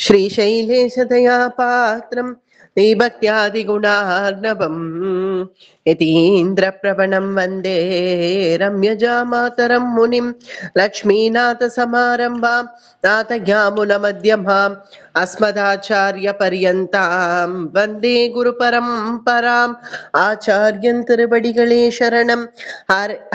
श्रीशैलेशदया पात्रं दीभक्त्यादिगुणार्णवम् यतीन्द्रप्रवणं वन्दे रम्यजामातरं मुनिं लक्ष्मीनाथसमारम्भां नाथज्ञामुनमध्यमाम् अस्मदाचार्यपर्यन्तां वन्दे गुरुपरम्पराम् आचार्यं तिरुवडिगळे शरणं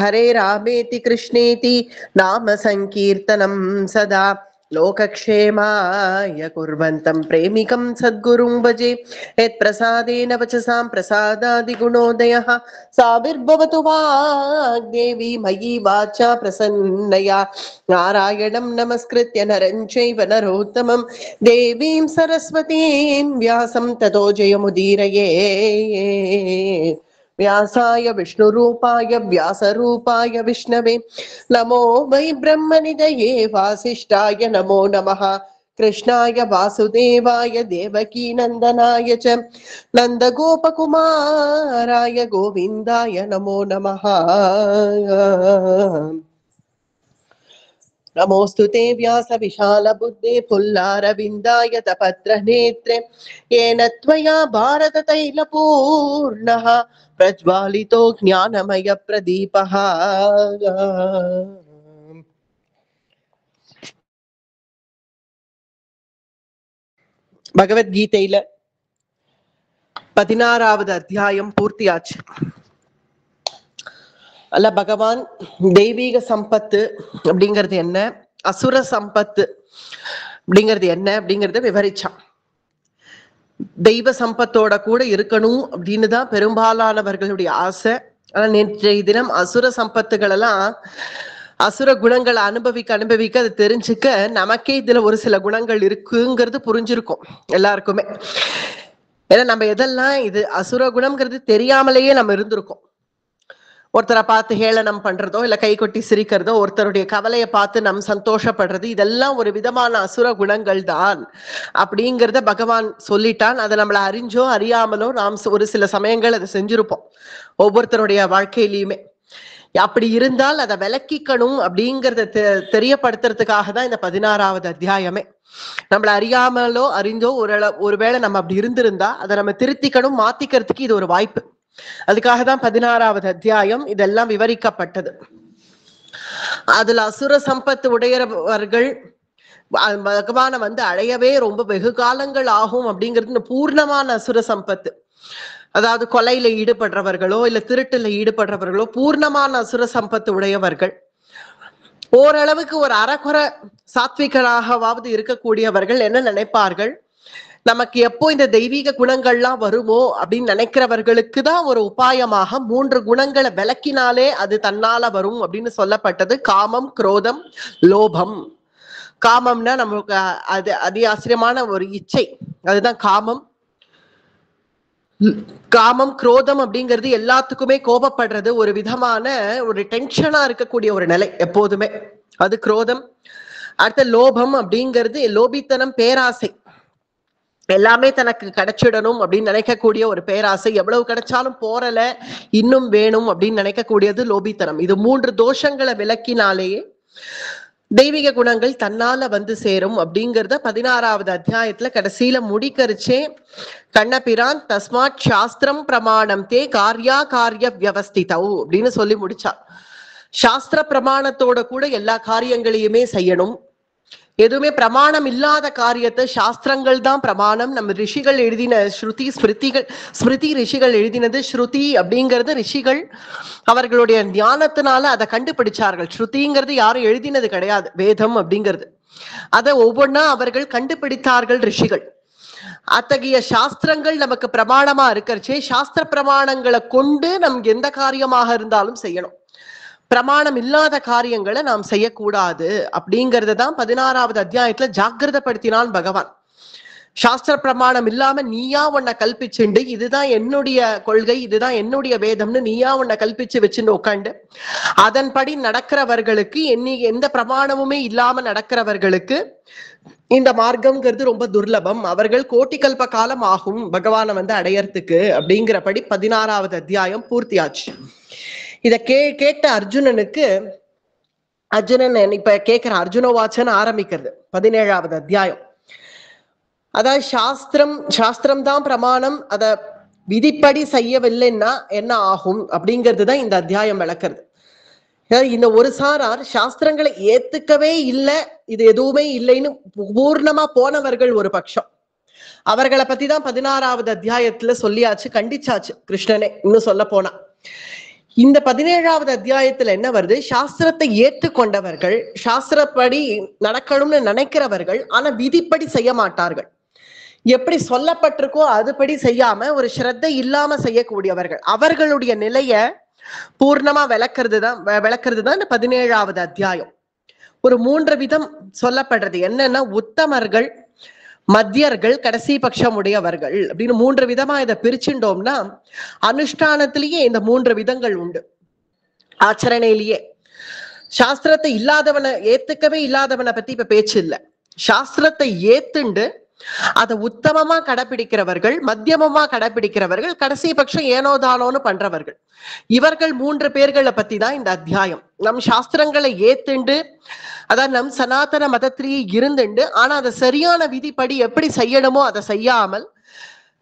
हरे रामेति कृष्णेति नाम संकीर्तनं सदा लोकक्षेमाय कुर्वन्तं प्रेमिकं सद्गुरुं भजे यत्प्रसादेन वचसां प्रसादादिगुणोदयः साविर्भवतु वाग्देवी मयि वाचा प्रसन्नया नारायणं नमस्कृत्य नरं चैव नरोत्तमं देवीं सरस्वतीं व्यासं ततो जयमुदीरये व्यासाय विष्णुरूपाय व्यासरूपाय विष्णवे नमो वै ब्रह्मनिधये वासिष्ठाय नमो नमः कृष्णाय वासुदेवाय देवकी नंदनाय च नन्दगोपकुमाराय गोविन्दाय नमो नमः नमोऽस्तु ते व्यास विशालबुद्धे पुल्लारविन्दाय तपत्रनेत्रे येन त्वया भारततैलपूर्णः प्रज्वालितो ज्ञानमय प्रदीपः பகவத்கீதையில 16வது அத்தியாயம் பூர்த்தியாச்சு. அல்ல பகவான் தெய்வீக சம்பத்து அப்படிங்கிறது என்ன, அசுர சம்பத்து அப்படிங்கிறது என்ன அப்படிங்கறத விவரிச்சான். தெய்வ சம்பத்தோட கூட இருக்கணும் அப்படின்னு தான் பெரும்பாலானவர்களுடைய ஆசை. ஆனா நேற்றைய தினம் அசுர சம்பத்துகள் எல்லாம், அசுர குணங்களை அனுபவிக்க அது தெரிஞ்சுக்க நமக்கே இதுல ஒரு சில குணங்கள் இருக்குங்கிறது புரிஞ்சிருக்கும் எல்லாருக்குமே. ஏன்னா நம்ம எதெல்லாம் இது அசுர குணம்ங்கிறது தெரியாமலேயே நம்ம இருந்திருக்கோம். ஒருத்தரை பார்த்து ஹேளனம் பண்றதோ இல்ல கை கொட்டி சிரிக்கிறதோ, ஒருத்தருடைய கவலையை பார்த்து நம் சந்தோஷப்படுறது, இதெல்லாம் ஒரு விதமான அசுர குணங்கள் தான் அப்படிங்கிறத பகவான் சொல்லிட்டான். அதை நம்மளை அறிஞ்சோ அறியாமலோ நாம் ஒரு சில சமயங்கள் அதை செஞ்சிருப்போம் ஒவ்வொருத்தருடைய வாழ்க்கையிலையுமே. அப்படி இருந்தால் அதை விலக்கிக்கணும் அப்படிங்கிறத தெரியப்படுத்துறதுக்காக தான் இந்த 16வது அத்தியாயமே. நம்மளை அறியாமலோ அறிந்தோ ஒருவேளை நம்ம அப்படி இருந்திருந்தா அதை நம்ம திருத்திக்கணும், மாத்திக்கிறதுக்கு இது ஒரு வாய்ப்பு. அதுக்காக தான் 16வது அத்தியாயம் இதெல்லாம் விவரிக்கப்பட்டது. அதுல அசுர சம்பத்து உடையவர்கள் பகவானை அடையவே ரொம்ப வெகு காலங்கள் ஆகும் அப்படிங்கிறது பூர்ணமான அசுர சம்பத்து. அதாவது கொலையில ஈடுபடுறவர்களோ இல்ல திருட்டுல ஈடுபடுறவர்களோ பூர்ணமான அசுர சம்பத்து உடையவர்கள். ஓரளவுக்கு ஒரு அறகுறை சாத்விகராகவாவது இருக்கக்கூடியவர்கள் என்ன நினைப்பார்கள், நமக்கு எப்போ இந்த தெய்வீக குணங்கள்லாம் வருமோ அப்படின்னு நினைக்கிறவர்களுக்கு தான் ஒரு உபாயமாக 3 குணங்களை விளக்கினாலே அது தன்னால வரும் அப்படின்னு சொல்லப்பட்டது. காமம், குரோதம், லோபம். காமம்னா நமக்கு அது அதி ஆச்சரியமான ஒரு இச்சை, அதுதான் காமம். காமம், குரோதம் அப்படிங்கிறது எல்லாத்துக்குமே கோபப்படுறது, ஒரு விதமான ஒரு டென்ஷனா இருக்கக்கூடிய ஒரு நிலை எப்போதுமே, அது குரோதம். அடுத்த லோபம் அப்படிங்கிறது லோபித்தனம், பேராசை. எல்லாமே தனக்கு கிடைச்சிடணும் அப்படின்னு நினைக்கக்கூடிய ஒரு பேராசை, எவ்வளவு கிடைச்சாலும் போறல இன்னும் வேணும் அப்படின்னு நினைக்கக்கூடியது லோபித்தனம். இது 3 தோஷங்களை விளக்கினாலேயே தெய்வீக குணங்கள் தன்னால சேரும் அப்படிங்கிறத 16வது அத்தியாயத்துல கடைசியில முடிக்கரிச்சே கண்ணபிரான் தஸ்மாத் சாஸ்திரம் பிரமாணம் தே கார்யா காரிய வியவஸ்திதௌ அப்படின்னு சொல்லி முடிச்சா. சாஸ்திர பிரமாணத்தோட கூட எல்லா காரியங்களையுமே செய்யணும். எதுவுமே பிரமாணம் இல்லாத காரியத்தை சாஸ்திரங்கள் தான் பிரமாணம். நம்ம ரிஷிகள் எழுதின ஸ்மிருதி ரிஷிகள் எழுதினது. ஸ்ருதி அப்படிங்கிறது ரிஷிகள் அவர்களுடைய ஞானத்தினால அதை கண்டுபிடிச்சார்கள். ஸ்ருதிங்கிறது யாரும் எழுதினது கிடையாது, வேதம் அப்படிங்கிறது. அதை ஒவ்வொன்னா அவர்கள் கண்டுபிடித்தார்கள் ரிஷிகள். அத்தகைய சாஸ்திரங்கள் நமக்கு பிரமாணமா இருக்கிறச்சே சாஸ்திர பிரமாணங்களை கொண்டு நம் எந்த காரியமாக இருந்தாலும் செய்யணும். பிரமாணம் இல்லாத காரியங்களை நாம் செய்யக்கூடாது அப்படிங்கறது தான் 16வது அத்தியாயத்துல ஜாக்கிரதப்படுத்தினான் பகவான். சாஸ்திர பிரமாணம் இல்லாம நீயா உன்னை கல்பிச்சுண்டு இதுதான் என்னுடைய கொள்கை, இதுதான் என்னுடைய வேதம்னு நீயா உன்னை கல்பிச்சு வச்சுட்டு உட்காந்து அதன்படி நடக்கிறவர்களுக்கு, எந்த பிரமாணமுமே இல்லாம நடக்கிறவர்களுக்கு இந்த மார்க்கம்ங்கிறது ரொம்ப துர்லபம். அவர்கள் கோட்டிகல்ப காலம் ஆகும் பகவானை அடையறதுக்கு அப்படிங்கிறபடி 16வது அத்தியாயம் பூர்த்தியாச்சு. இத கேட்ட அர்ஜுனனுக்கு, அர்ஜுனன் இப்ப கேட்கிற அர்ஜுனவாச்சன் ஆரம்பிக்கிறது 17வது அத்தியாயம். அதாவது சாஸ்திரம் தான் பிரமாணம், அத விதிப்படி செய்யவில்லைன்னா என்ன ஆகும் அப்படிங்கிறது தான் இந்த அத்தியாயம் விளக்குறது. இந்த ஒரு சாரார் சாஸ்திரங்களை ஏத்துக்கவே இல்லை, இது எதுவுமே இல்லைன்னு பூர்ணமா போனவர்கள் ஒரு பட்சம். அவர்களை பத்தி தான் 16வது அத்தியாயத்துல சொல்லியாச்சு, கண்டிச்சாச்சு கிருஷ்ணனே. இன்னும் சொல்ல போனா இந்த 17வது அத்தியாயத்துல என்ன வருது, சாஸ்திரத்தை ஏற்றுக்கொண்டவர்கள், சாஸ்திரப்படி நடக்கணும்னு நினைக்கிறவர்கள், ஆனா விதிப்படி செய்ய மாட்டார்கள். எப்படி சொல்லப்பட்டிருக்கோ அதுபடி செய்யாம ஒரு ஸ்ரத்தை இல்லாம செய்யக்கூடியவர்கள், அவர்களுடைய நிலைய பூர்ணமா விளக்குறதுதான் இந்த 17வது அத்தியாயம். ஒரு 3 விதம் சொல்லப்படுறது. என்னன்னா, உத்தமர்கள், மத்தியர்கள், கடைசி பட்சம் உடையவர்கள் அப்படின்னு 3 விதமா இதை பிரிச்சுட்டோம்னா, அனுஷ்டானத்திலேயே இந்த 3 விதங்கள் உண்டு. ஆச்சரணையிலேயே சாஸ்திரத்தை இல்லாதவனை, ஏத்துக்கவே இல்லாதவனை பத்தி இப்ப பேச்சு இல்லை. சாஸ்திரத்தை ஏத்துண்டு அதை உத்தமமா கடைபிடிக்கிறவர்கள், மத்தியமமா கடைபிடிக்கிறவர்கள், கடைசி பட்சம் ஏனோதானோன்னு பண்றவர்கள். இவர்கள் 3 பேர்களை பத்தி தான் இந்த அத்தியாயம். நம் சாஸ்திரங்களை ஏத்துண்டு, அதான் நம் சனாதன மதத்திலேயே இருந்துண்டு, ஆனா அதை சரியான விதிப்படி எப்படி செய்யணுமோ அதை செய்யாமல்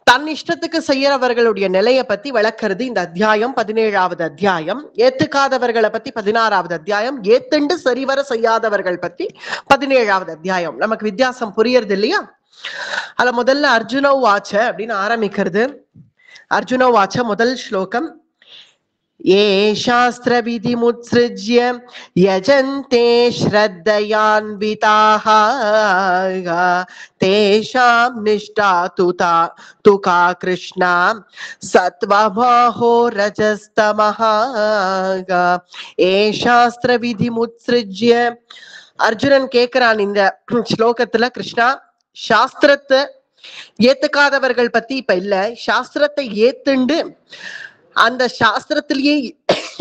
தன் இஷ்டத்துக்கு செய்யறவர்களுடைய நிலையை பத்தி விளக்குறது இந்த அத்தியாயம் 17வது அத்தியாயம். ஏத்துக்காதவர்களை பத்தி 16வது அத்தியாயம், ஏத்துண்டு சரிவர செய்யாதவர்கள் பத்தி 17வது அத்தியாயம். நமக்கு வித்தியாசம் புரியறது இல்லையா? அத முதல்ல அர்ஜுனோ வாச்ச அப்படின்னு ஆரம்பிக்கிறது. அர்ஜுனோ வாச்ச முதல் ஸ்லோகம். ஏ சாஸ்திர விதி முத்ஸ்ருஜ்ய யஜந்தே ஸ்ரத்தயான்விதாஹ தேஷாம் நிஷ்டா துகா கிருஷ்ணா சத்வமஹோ ரஜஸ்தமஹ. ஏ சாஸ்திர விதி முத்ஸ்ருஜ்ய, அர்ஜுனன் கேக்குறான் இந்த ஸ்லோகத்துல, கிருஷ்ணா சாஸ்திரத்தை ஏத்துக்காதவர்கள் பத்தி இப்ப இல்ல, சாஸ்திரத்தை ஏத்துண்டு அந்த சாஸ்திரத்திலேயே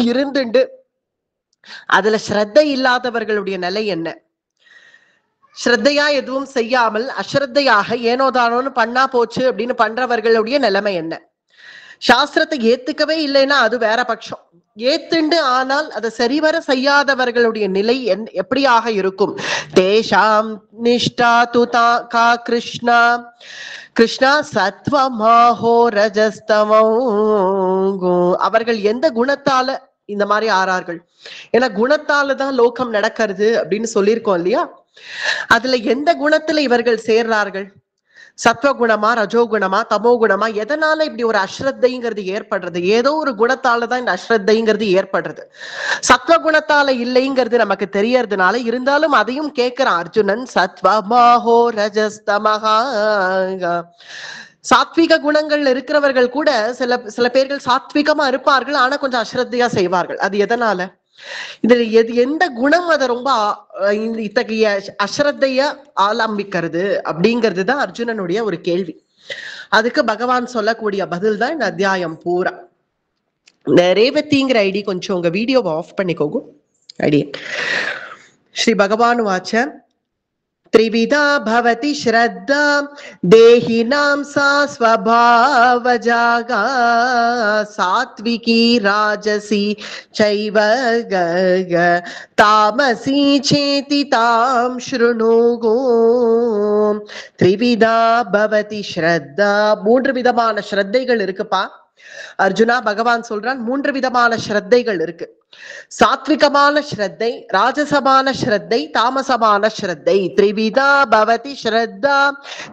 இருந்துண்டு அதுல ஸ்ரத்தை இல்லாதவர்களுடைய நிலை என்ன? ஸ்ரத்தையா எதுவும் செய்யாமல் அஸ்ரத்தையாக ஏனோதானோன்னு பண்ணா போச்சு அப்படின்னு பண்றவர்களுடைய நிலைமை என்ன? சாஸ்திரத்தை ஏத்துக்கவே இல்லைன்னா அது வேற பட்சம். ஏத்துண்டு ஆனால் அதை சரிவர செய்யாதவர்களுடைய நிலை எப்படியாக இருக்கும்? தேஷாம் நிஷ்டா துதா கா கிருஷ்ணா கிருஷ்ணா சத்வமாஹோ ரஜஸ்தமோ. அவர்கள் எந்த குணத்தால இந்த மாதிரி ஆறார்கள்? ஏன்னா குணத்தாலதான் லோகம் நடக்கிறது அப்படின்னு சொல்லியிருக்கோம் இல்லையா? அதுல எந்த குணத்துல இவர்கள் சேர்றார்கள்? சத்வகுணமா, ரஜோகுணமா, தமோ குணமா? எதனால இப்படி ஒரு அஸ்ரத்தைங்கிறது ஏற்படுறது? ஏதோ ஒரு குணத்தாலதான் இந்த அஸ்ரத்தைங்கிறது ஏற்படுறது. சத்வகுணத்தால இல்லைங்கிறது நமக்கு தெரியறதுனால, இருந்தாலும் அதையும் கேட்கிறான் அர்ஜுனன். சத்வமாஹோ ரஜஸ்தமஹா. சாத்விக குணங்கள் இருக்கிறவர்கள் கூட சில பேர்கள் சாத்விகமா இருப்பார்கள், ஆனா கொஞ்சம் அஸ்ரத்தையா செய்வார்கள். அது எதனால? இதுல எந்த குணம் அதை ரொம்ப இத்தகைய அஸ்ரத்தைய ஆலம்பிக்கிறது அப்படிங்கிறது தான் அர்ஜுனனுடைய ஒரு கேள்வி. அதுக்கு பகவான் சொல்லக்கூடிய பதில் தான் இந்த அத்தியாயம் பூரா. இந்த ரேவதிங்கிற ஐடி கொஞ்சம் உங்க வீடியோவை ஆஃப் பண்ணிக்கோங்க. ஐடி ஸ்ரீ பகவான் வாச்ச. त्रिविधा भवति श्रद्धा देहिनां सा स्वभावजागा सात्विकी राजसी चैव तामसी चेति तां शृणु. त्रिविधा भवति श्रद्धा. 3 விதமான ஸ்ரத்தைகள் இருக்குப்பா அர்ஜுனா. பகவான் சொல்றான் 3 விதமான ஸ்ரத்தைகள் இருக்கு. சாத்விகமான ஸ்ரத்தை, ராஜசமான ஸ்ரத்தை, தாமசமான ஸ்ரத்தை. த்ரிவிதா பவதி ஸ்ரத்தா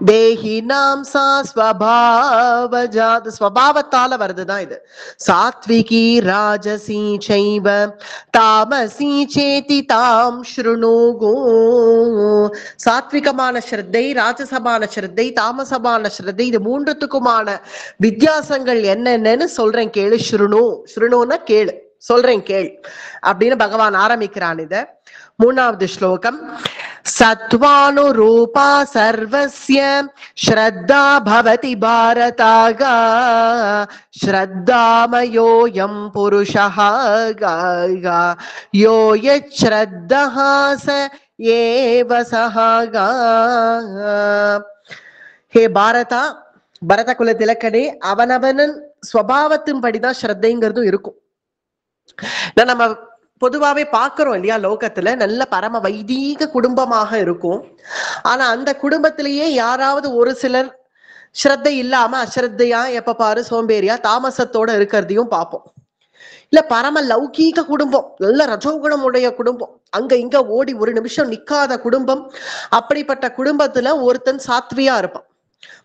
தேஹினாம் சா ஸ்வபாவஜா. ஸ்வபாவத்தால வருதுதான் இது. சாத்விகி ராஜசி சைவ தாமசி சேதி தாம் ஸ்ருணு. சாத்விகமான ஸ்ரத்தை, ராஜசமான ஸ்ரத்தை, தாமசமான ஸ்ரத்தை, இது 3த்துக்குமான வித்தியாசங்கள் என்னென்னு சொல்றேன் கேளு. ஸ்ருணுன்னா கேளு, சொல்றேன் கேள் அப்படின்னு பகவான் ஆரம்பிக்கிறான். இத 3வது ஸ்லோகம். சத்வானுரூபா சர்வஸ்ய ஸ்ரத்தா பவதி பாரதாக ஸ்ரத்தாமயோயம் புருஷः யோ யச்ச்ரத்தः ஸ ஏவ ஸஹ. ஹே பாரதா, பரத குல திலக்கனே, அவனவனன் ஸ்வபாவத்தின் படிதான் ஸ்ரத்தைங்கிறதும் இருக்கும். நம்ம பொதுவாவே பாக்குறோம் இல்லையா, லோகத்துல நல்ல பரம வைதீக குடும்பமாக இருக்கும். ஆனா அந்த குடும்பத்திலேயே யாராவது ஒரு சிலர் ஸ்ரத்தை இல்லாம அஸ்ரத்தையா, எப்ப பாரு சோம்பேறியா தாமசத்தோட இருக்கிறதையும் பார்ப்போம். இல்ல பரம லௌகீக குடும்பம், நல்ல ரஜோகுணம் உடைய குடும்பம், அங்க இங்க ஓடி ஒரு நிமிஷம் நிக்காத குடும்பம். அப்படிப்பட்ட குடும்பத்துல ஒருத்தன் சாத்வியா இருப்பான்.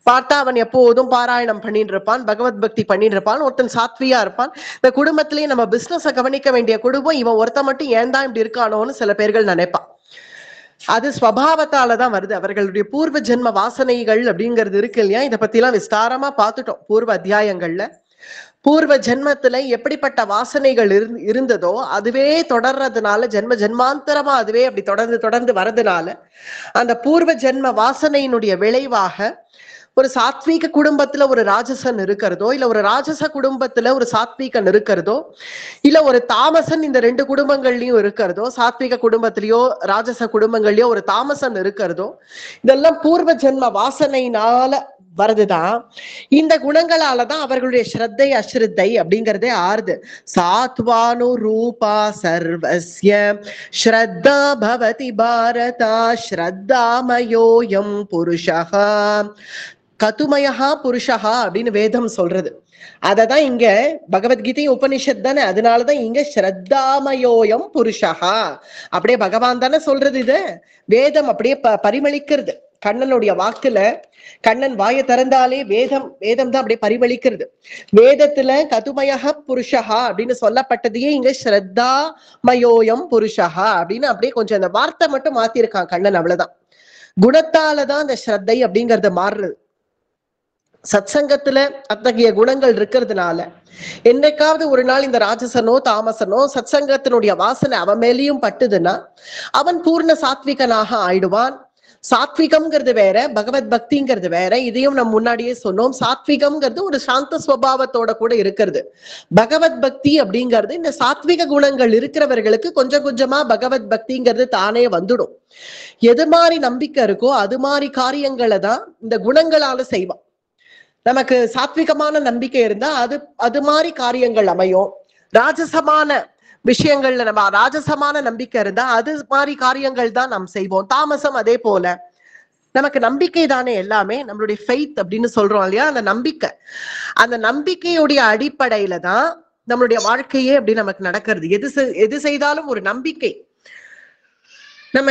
பார்த்தா அவன் எப்போதும் பாராயணம் பண்ணிட்டு இருப்பான், பகவத் பக்தி பண்ணிட்டு இருப்பான், ஒருத்தன் சாத்வியா இருப்பான். இந்த குடும்பத்திலேயே நம்ம பிசினஸ கவனிக்க வேண்டிய குடும்பம், இவன் ஒருத்த மட்டும் ஏன் தான் இப்படி இருக்கானோன்னு சில பேர்கள் நினைப்பான். அது ஸ்வபாவத்தாலதான் வருது. அவர்களுடைய பூர்வ ஜென்ம வாசனைகள் அப்படிங்கிறது இருக்கு இல்லையா, இதை பத்தி எல்லாம் விஸ்தாரமா பார்த்துட்டோம் பூர்வ அத்தியாயங்கள்ல. பூர்வ ஜென்மத்துல எப்படிப்பட்ட வாசனைகள் இருந்ததோ அதுவே தொடர்றதுனால, ஜென்ம ஜென்மாந்தரமா அதுவே அப்படி தொடர்ந்து தொடர்ந்து வரதுனால, அந்த பூர்வ ஜென்ம வாசனையினுடைய விளைவாக ஒரு சாத்வீக குடும்பத்துல ஒரு ராஜசன் இருக்கிறதோ, இல்ல ஒரு ராஜச குடும்பத்துல ஒரு சாத்வீகன் இருக்கிறதோ, இல்ல ஒரு தாமசன் இந்த ரெண்டு குடும்பங்கள்லயும் இருக்கிறதோ, சாத்வீக குடும்பத்திலயோ ராஜச குடும்பங்கள்லயோ ஒரு தாமசன் இருக்கிறதோ, இதெல்லாம் பூர்வ ஜென்ம வாசனையினால வருதுதான். இந்த குணங்களாலதான் அவர்களுடைய ஸ்ரத்தை அஸ்ரத்தை அப்படிங்கிறதே ஆறுது. சாத்வானு ரூபா சர்வஸ்ய ஸ்ரத்தா பவதி பாரதா ஸ்ரத்தாமயோயம் புருஷஹ கதுமயா புருஷஹா அப்படின்னு வேதம் சொல்றது. அததான் இங்க பகவத்கீதையும் உபனிஷத் தானே, அதனாலதான் இங்க ஸ்ரத்தாமயோயம் புருஷஹா அப்படியே பகவான் தானே சொல்றது. இது வேதம் அப்படியே பரிமளிக்கிறது. கண்ணனுடைய வாக்குல, கண்ணன் வாயை திறந்தாலே வேதம் தான் அப்படியே பரிமளிக்கிறது. வேதத்துல கதுமய புருஷஹா அப்படின்னு சொல்லப்பட்டதையே இங்க ஸ்ரத்தா மயோயம் புருஷஹா அப்படின்னு அப்படியே கொஞ்சம் அந்த வார்த்தை மட்டும் மாத்திருக்கான் கண்ணன், அவ்வளவுதான். குணத்தாலதான் அந்த ஸ்ரத்தை அப்படிங்கறத மாறுறது. சத்சங்கத்துல அத்தகைய குணங்கள் இருக்கிறதுனால என்னைக்காவது ஒரு நாள் இந்த ராஜசனோ தாமசனோ சத்சங்கத்தினுடைய வாசனை அவன் மேலேயும் பட்டுதுன்னா அவன் பூர்ண சாத்விகனாக ஆயிடுவான். சாத்விகம்ங்கிறது வேற, பகவத் பக்திங்கிறது வேற. இதையும் நம்ம முன்னாடியே சொன்னோம். சாத்விகம்ங்கிறது ஒரு சாந்த ஸ்வபாவத்தோட கூட இருக்கிறது. பகவத் பக்தி அப்படிங்கிறது இந்த சாத்விக குணங்கள் இருக்கிறவர்களுக்கு கொஞ்சம் கொஞ்சமா பகவத் பக்திங்கிறது தானே வந்துடும். எது மாதிரி நம்பிக்கை இருக்கோ அது மாதிரி காரியங்களை தான் இந்த குணங்களால செய்வான். நமக்கு சாத்விகமான நம்பிக்கை இருந்தா அது மாதிரி காரியங்கள் அமையும். ராஜசமான விஷயங்கள்ல நம்ம ராஜசமான நம்பிக்கை இருந்தா அது மாதிரி காரியங்கள் தான் நாம் செய்வோம். தாமசம் அதே போல. நமக்கு நம்பிக்கை தானே எல்லாமே, நம்மளுடைய ஃபெய்த் அப்படின்னு சொல்றோம் இல்லையா, அந்த நம்பிக்கை. அந்த நம்பிக்கையுடைய அடிப்படையில தான் நம்மளுடைய வாழ்க்கையே அப்படி நமக்கு நடக்கிறது. எது செய்தாலும் ஒரு நம்பிக்கை. நம்ம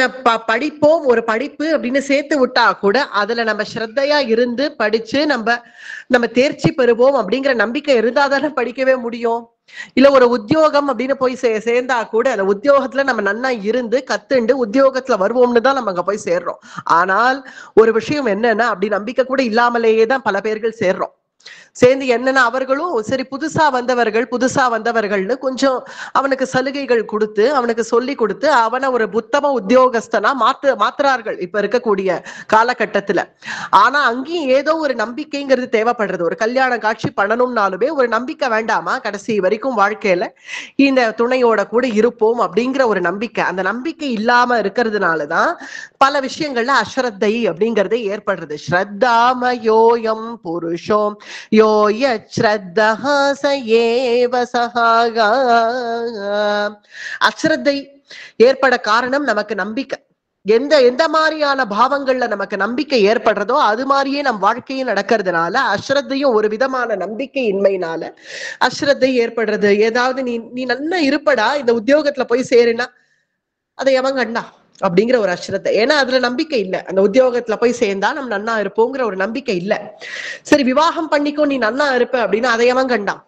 படிப்போம், ஒரு படிப்பு அப்படின்னு சேர்த்து விட்டா கூட அதுல நம்ம ஸ்ரத்தையா இருந்து படிச்சு நம்ம தேர்ச்சி பெறுவோம் அப்படிங்கிற நம்பிக்கை இருந்தா தானே படிக்கவே முடியும். இல்ல ஒரு உத்தியோகம் அப்படின்னு போய் சேர்ந்தா கூட அந்த உத்தியோகத்துல நம்ம நன்னா இருந்து கத்துண்டு உத்தியோகத்துல வருவோம்னு தான் நம்ம அங்க போய் சேர்றோம். ஆனால் ஒரு விஷயம் என்னன்னா, அப்படி நம்பிக்கை கூட இல்லாமலேயே தான் பல பேர்கள் சேர்றோம். சேர்ந்து என்னன்னா அவர்களும் சரி புதுசா வந்தவர்கள்னு கொஞ்சம் அவனுக்கு சலுகைகள் கொடுத்து அவனுக்கு சொல்லி கொடுத்து அவனை ஒரு உத்தம உத்தியோகஸ்தனா மாத்துறார்கள் இப்ப இருக்கக்கூடிய காலகட்டத்துல. ஆனா அங்கேயும் ஏதோ ஒரு நம்பிக்கைங்கிறது தேவைப்படுறது. ஒரு கல்யாண காட்சி பண்ணணும்னாலுமே ஒரு நம்பிக்கை வேண்டாமா? கடைசி வரைக்கும் வாழ்க்கையில இந்த துணையோட கூட இருப்போம் அப்படிங்கிற ஒரு நம்பிக்கை. அந்த நம்பிக்கை இல்லாம இருக்கிறதுனாலதான் பல விஷயங்கள்ல அஸ்ரத்தை அப்படிங்கறதே ஏற்படுறது. ஸ்ரத்தாமயோயம் புருஷோம் அஸ்ரத்தை ஏற்பட காரணம் நமக்கு நம்பிக்கை. எந்த மாதிரியான பாவங்கள்ல நமக்கு நம்பிக்கை ஏற்படுறதோ அது மாதிரியே நம் வாழ்க்கையும் நடக்கிறதுனால அஸ்ரத்தையும் ஒரு விதமான நம்பிக்கையின்மையினால அஸ்ரத்தை ஏற்படுறது. ஏதாவது நீ நல்லா இருப்படா, இந்த உத்தியோகத்துல போய் சேருனா அதை எவன் கண்டா அப்படிங்கிற ஒரு அஸ்ரத்தை. ஏன்னா அதுல நம்பிக்கை இல்லை. அந்த உத்தியோகத்துல போய் சேர்ந்தா நம்ம நன்னா இருப்போங்கிற ஒரு நம்பிக்கை இல்லை. சரி விவாகம் பண்ணிக்கோ, நீ நன்னா இருப்ப அப்படின்னு அதை எவன் கண்டான்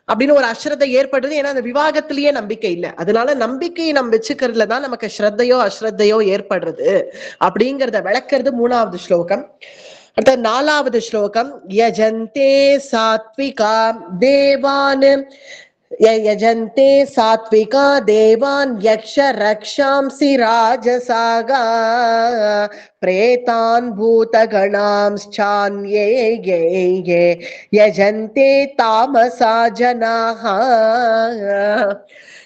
அப்படின்னு ஒரு அஸ்ரத்தை ஏற்படுது. ஏன்னா அந்த விவாகத்திலேயே நம்பிக்கை இல்லை. அதனால நம்பிக்கையை நம்ம வச்சுக்கிறதுலதான் நமக்கு ஸ்ரத்தையோ அஸ்ரத்தையோ ஏற்படுறது அப்படிங்கிறத விளக்குறது 3வது ஸ்லோகம். அடுத்த 4வது ஸ்லோகம். யஜந்தே சாத்விகா தேவான் யஜந்தே சாத்விகா தேவான் யக்ஷ ரக்ஷாம்சி ராஜசாகா பிரேதான் பூதகணாம்ச்சான்யே யஜந்தே தாமசா ஜனாஹ.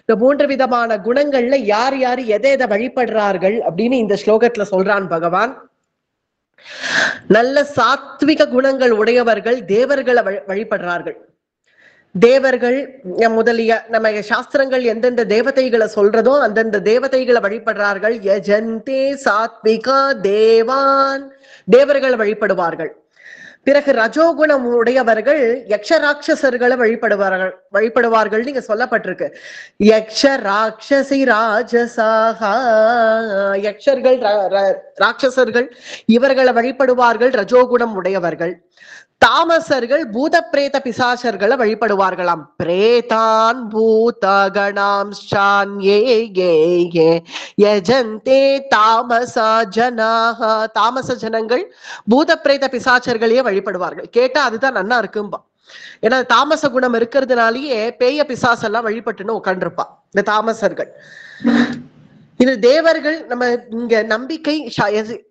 இந்த 3 விதமான குணங்கள்ல யார் யார் எதை வழிபடுறார்கள் அப்படின்னு இந்த ஸ்லோகத்துல சொல்றான் பகவான். நல்ல சாத்விக குணங்கள் உடையவர்கள் தேவர்களை வழிபடுறார்கள். தேவர்கள் முதலிய நம்ம சாஸ்திரங்கள் எந்தெந்த தேவதைகளை சொல்றதோ அந்தந்த தேவதைகளை வழிபடுறார்கள். யஜந்தே சாத்விகா தேவான், தேவர்களை வழிபடுவார்கள். பிறகு ரஜோகுணம் உடையவர்கள் யக்ஷ ராட்சசர்களை வழிபடுவார்கள் நீங்க சொல்லப்பட்டிருக்கு. யக்ஷ ராட்சசி ராஜசாகா, யக்ஷர்கள் ராட்சசர்கள் இவர்களை வழிபடுவார்கள் ரஜோகுணம் உடையவர்கள். தாமசர்கள் பூத பிரேத பிசாசர்களை வழிபடுவார்களாம். பிரேதான் பூதகணாம் யஜந்தே தாமசா ஜனாஹ, தாமச ஜனங்கள் பூத பிரேத பிசாசர்களையே வழிபடுவார்கள். கேட்டா அதுதான் நன்னா இருக்கும்பா. ஏன்னா தாமச குணம் இருக்கிறதுனாலயே பேய பிசாசெல்லாம் வழிபட்டுன்னு உட்காந்துருப்பா இந்த தாமசர்கள். இது தேவர்கள் நம்ம இங்க நம்பிக்கை.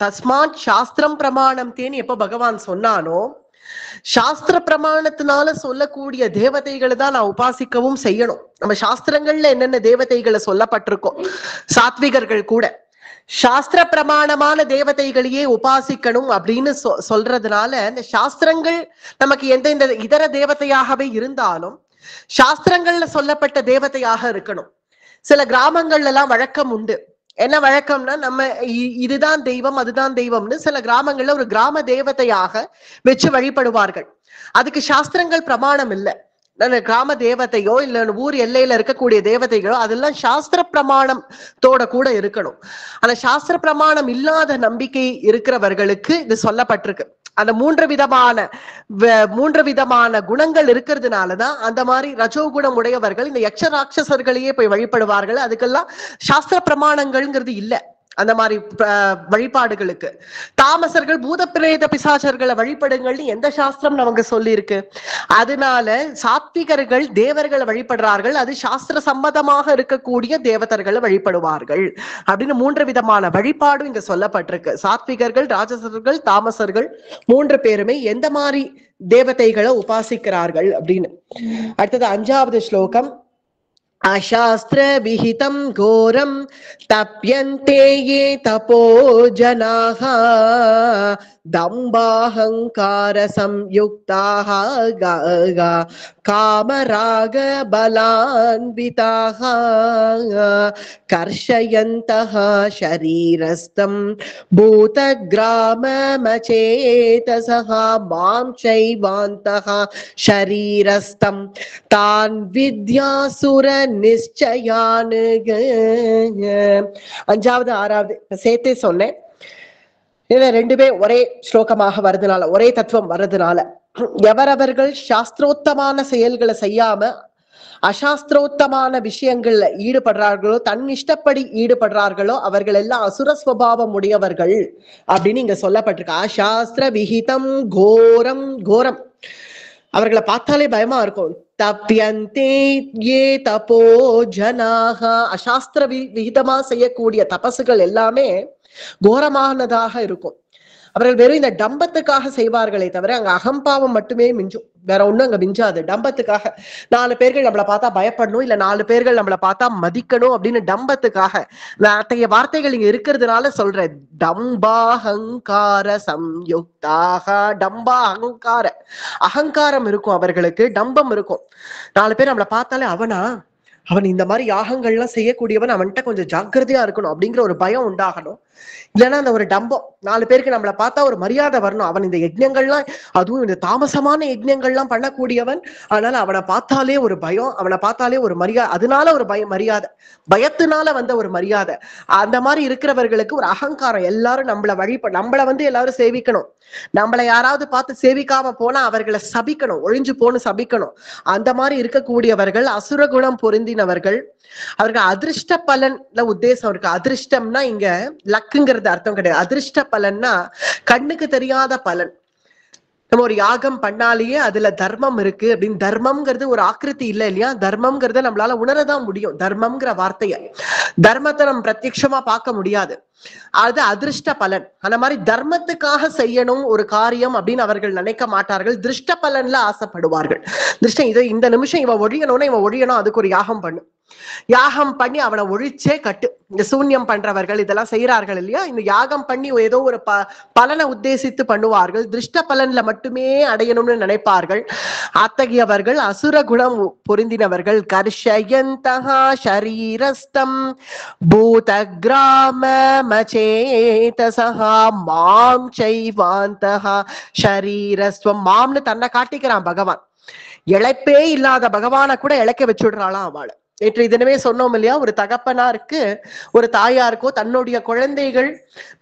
தஸ்மாத் சாஸ்திரம் பிரமாணம் தேன்னு எப்ப பகவான் சொன்னானோ, சாஸ்திர பிரமாணத்தினால சொல்லக்கூடிய தேவதைகளை தான் நான் உபாசிக்கவும் செய்யணும். நம்ம சாஸ்திரங்கள்ல என்னென்ன தேவதைகளை சொல்லப்பட்டிருக்கோம், சாத்விகர்கள் கூட சாஸ்திர பிரமாணமான தேவதைகளையே உபாசிக்கணும் அப்படின்னு சொல்றதுனால இந்த சாஸ்திரங்கள் நமக்கு எந்த இதர தேவதையாகவே இருந்தாலும் சாஸ்திரங்கள்ல சொல்லப்பட்ட தேவதையாக இருக்கணும். சில கிராமங்கள்ல எல்லாம் வழக்கம் உண்டு. என்ன வழக்கம்னா, நம்ம இதுதான் தெய்வம் அதுதான் தெய்வம்னு சில கிராமங்கள்ல ஒரு கிராம தேவதையாக வச்சு வழிபடுவார்கள். அதுக்கு சாஸ்திரங்கள் பிரமாணம் இல்லை. கிராம தேவதையோ இல்ல ஊர் எல்லையில இருக்கக்கூடிய தேவதைகளோ அதெல்லாம் சாஸ்திர பிரமாணத்தோட கூட இருக்கணும். ஆனா சாஸ்திர பிரமாணம் இல்லாத நம்பிக்கை இருக்கிறவர்களுக்கு இது சொல்லப்பட்டிருக்கு. அந்த மூன்று விதமான குணங்கள் இருக்கிறதுனாலதான் அந்த மாதிரி ரஜோகுணம் உடையவர்கள் இந்த யக்ஷ ராட்சசர்களையே போய் வழிபடுவார்கள். அதுக்கெல்லாம் சாஸ்திர பிரமாணங்கள்ங்கிறது இல்லை. அந்த மாதிரி வழிபாடுகளுக்கு தாமசர்கள் பூத பிரேத பிசாசர்களை வழிபடுங்கள்னு எந்த சாஸ்திரம் நமக்கு சொல்லி இருக்கு? அதனால சாத்விகர்கள் தேவர்களை வழிபடுறார்கள். அது சாஸ்திர சம்மதமாக இருக்கக்கூடிய தேவதர்களை வழிபடுவார்கள் அப்படின்னு மூன்று விதமான வழிபாடும் இங்க சொல்லப்பட்டிருக்கு. சாத்விகர்கள், ராஜசர்கள், தாமசர்கள் மூன்று பேருமே எந்த மாதிரி தேவதைகளை உபாசிக்கிறார்கள் அப்படின்னு. அடுத்தது 5வது ஸ்லோகம். அசாஸ்திர விஹிதம் கோரம் தப்யந்தே யே தபோ ஜனாஹ தம்பாஹங்கார சம்யுக்தாஹ காமராக பலான்விதாஹ கர்ஷயந்தஹ ஷரீரஸ்தம் பூத கிராமமசேதசஹ மாம் சைவாந்தஹ ஷரீரஸ்தம் தான் வித்யாசுர நிச்சயானு. 5வது 6வது சேர்த்தே சொன்னேன். இதுல ரெண்டுமே ஒரே ஸ்லோகமாக வர்றதுனால, ஒரே தத்துவம் வர்றதுனால, எவரவர்கள் சாஸ்திரோத்தமான செயல்களை செய்யாம அசாஸ்திரோத்தமான விஷயங்கள்ல ஈடுபடுறார்களோ, தன் இஷ்டப்படி ஈடுபடுறார்களோ அவர்கள் எல்லாம் அசுர ஸ்வபாவம் உடையவர்கள் அப்படின்னு இங்க சொல்லப்பட்டிருக்கு. அசாஸ்திர விஹிதம் கோரம், கோரம் அவர்களை பார்த்தாலே பயமா இருக்கும். தப்யந்தே யே தபோ ஜனாஹ, அசாஸ்திர விகிதமா செய்யக்கூடிய தபசுகள் எல்லாமே கோரமானதாக இருக்கும். அவர்கள் வெறும் இந்த டம்பத்துக்காக செய்வார்களே தவிர அங்க அகம்பாவம் மட்டுமே மிஞ்சும், வேற ஒண்ணும் அங்க மிஞ்சாது. டம்பத்துக்காக 4 பேர்கள் நம்மளை பார்த்தா பயப்படணும், இல்ல 4 பேர்கள் நம்மளை பார்த்தா மதிக்கணும் அப்படின்னு டம்பத்துக்காக அத்தகைய வார்த்தைகள் இங்க இருக்கிறதுனால சொல்றேன். டம்பாஹங்கார சம்யுக்தாக, டம்பா அகங்கார, அகங்காரம் இருக்கும் அவர்களுக்கு, டம்பம் இருக்கும். 4 பேர் நம்மளை பார்த்தாலே அவன் இந்த மாதிரி யாகங்கள்லாம் செய்யக்கூடியவன், அவன்கிட்ட கொஞ்சம் ஜாக்கிரதையா இருக்கணும் அப்படிங்கிற ஒரு பயம் உண்டாகணும். இல்லைன்னா அந்த ஒரு டம்பம், 4 பேருக்கு நம்மளை பார்த்தா ஒரு மரியாதை வரணும். அவன் இந்த யஜ்ஞங்கள்லாம், அதுவும் இந்த தாமசமான யஜ்ஞங்கள்லாம் பண்ணக்கூடியவன், அதனால அவனை பார்த்தாலே ஒரு பயம், அவனை பார்த்தாலே ஒரு மரியாதை, அதனால ஒரு மரியாதை, பயத்தினால வந்த ஒரு மரியாதை. அந்த மாதிரி இருக்கிறவர்களுக்கு ஒரு அகங்காரம், எல்லாரும் நம்மளை வந்து எல்லாரும் சேவிக்கணும். நம்மளை யாராவது பார்த்து சேவிக்காம போனா அவர்களை சபிக்கணும், ஒழிஞ்சு போன்னு சபிக்கணும். அந்த மாதிரி இருக்கக்கூடியவர்கள் அசுர குணம் பொருந்தினவர்கள். அவர்கள் அதிர்ஷ்ட பலன்ல உத்தேசம் இருக்கு. அதிர்ஷ்டம்னா இங்க லக்குங்கிறது அர்த்தம் கிடையாது. அதிர்ஷ்ட பலன்னா கண்ணுக்கு தெரியாத பலன். நம்ம ஒரு யாகம் பண்ணாலேயே அதுல தர்மம் இருக்கு அப்படின்னு, தர்மம்ங்கிறது ஒரு ஆக்கிருதி இல்லை இல்லையா? தர்மம்ங்கிறத நம்மளால உணரதான் முடியும். தர்மம்ங்கிற வார்த்தைய, தர்மத்தை நம்ம பிரத்யட்சமா பார்க்க முடியாது. அது அதிர்ஷ்ட பலன். அந்த மாதிரி தர்மத்துக்காக செய்யணும் ஒரு காரியம் அப்படின்னு அவர்கள் நினைக்க மாட்டார்கள். திருஷ்ட பலன்ல ஆசைப்படுவார்கள். இந்த நிமிஷம் இவன் ஒழியணும்னா இவன் ஒழியணும், அதுக்கு ஒரு யாகம் பண்ணு. யாகம் பண்ணி அவனை ஒழிச்சே கட்டு. இந்த சூன்யம் பண்றவர்கள் இதெல்லாம் செய்யறார்கள் இல்லையா, இந்த யாகம் பண்ணி ஏதோ ஒரு பலனை உத்தேசித்து பண்ணுவார்கள், திருஷ்ட பலன்ல மட்டுமே அடையணும்னு நினைப்பார்கள். அத்தகையவர்கள் அசுர குணம் பொருந்தினவர்கள். கர்ஷயந்தஹா ஷரீரஸ்தம் பூத கிராம மசேதசஹா மாம் சைவாந்தஹா ஷரீரஸ்வம். மாம்னு தன்னை காட்டிக்கிறான் பகவான். இழைப்பே இல்லாத பகவானை கூட இழைக்க வச்சுடுறாளாம் அவளை. நேற்று தினமே சொன்னோம் இல்லையா, ஒரு தகப்பனாருக்கு ஒரு தாயாருக்கோ தன்னுடைய குழந்தைகள்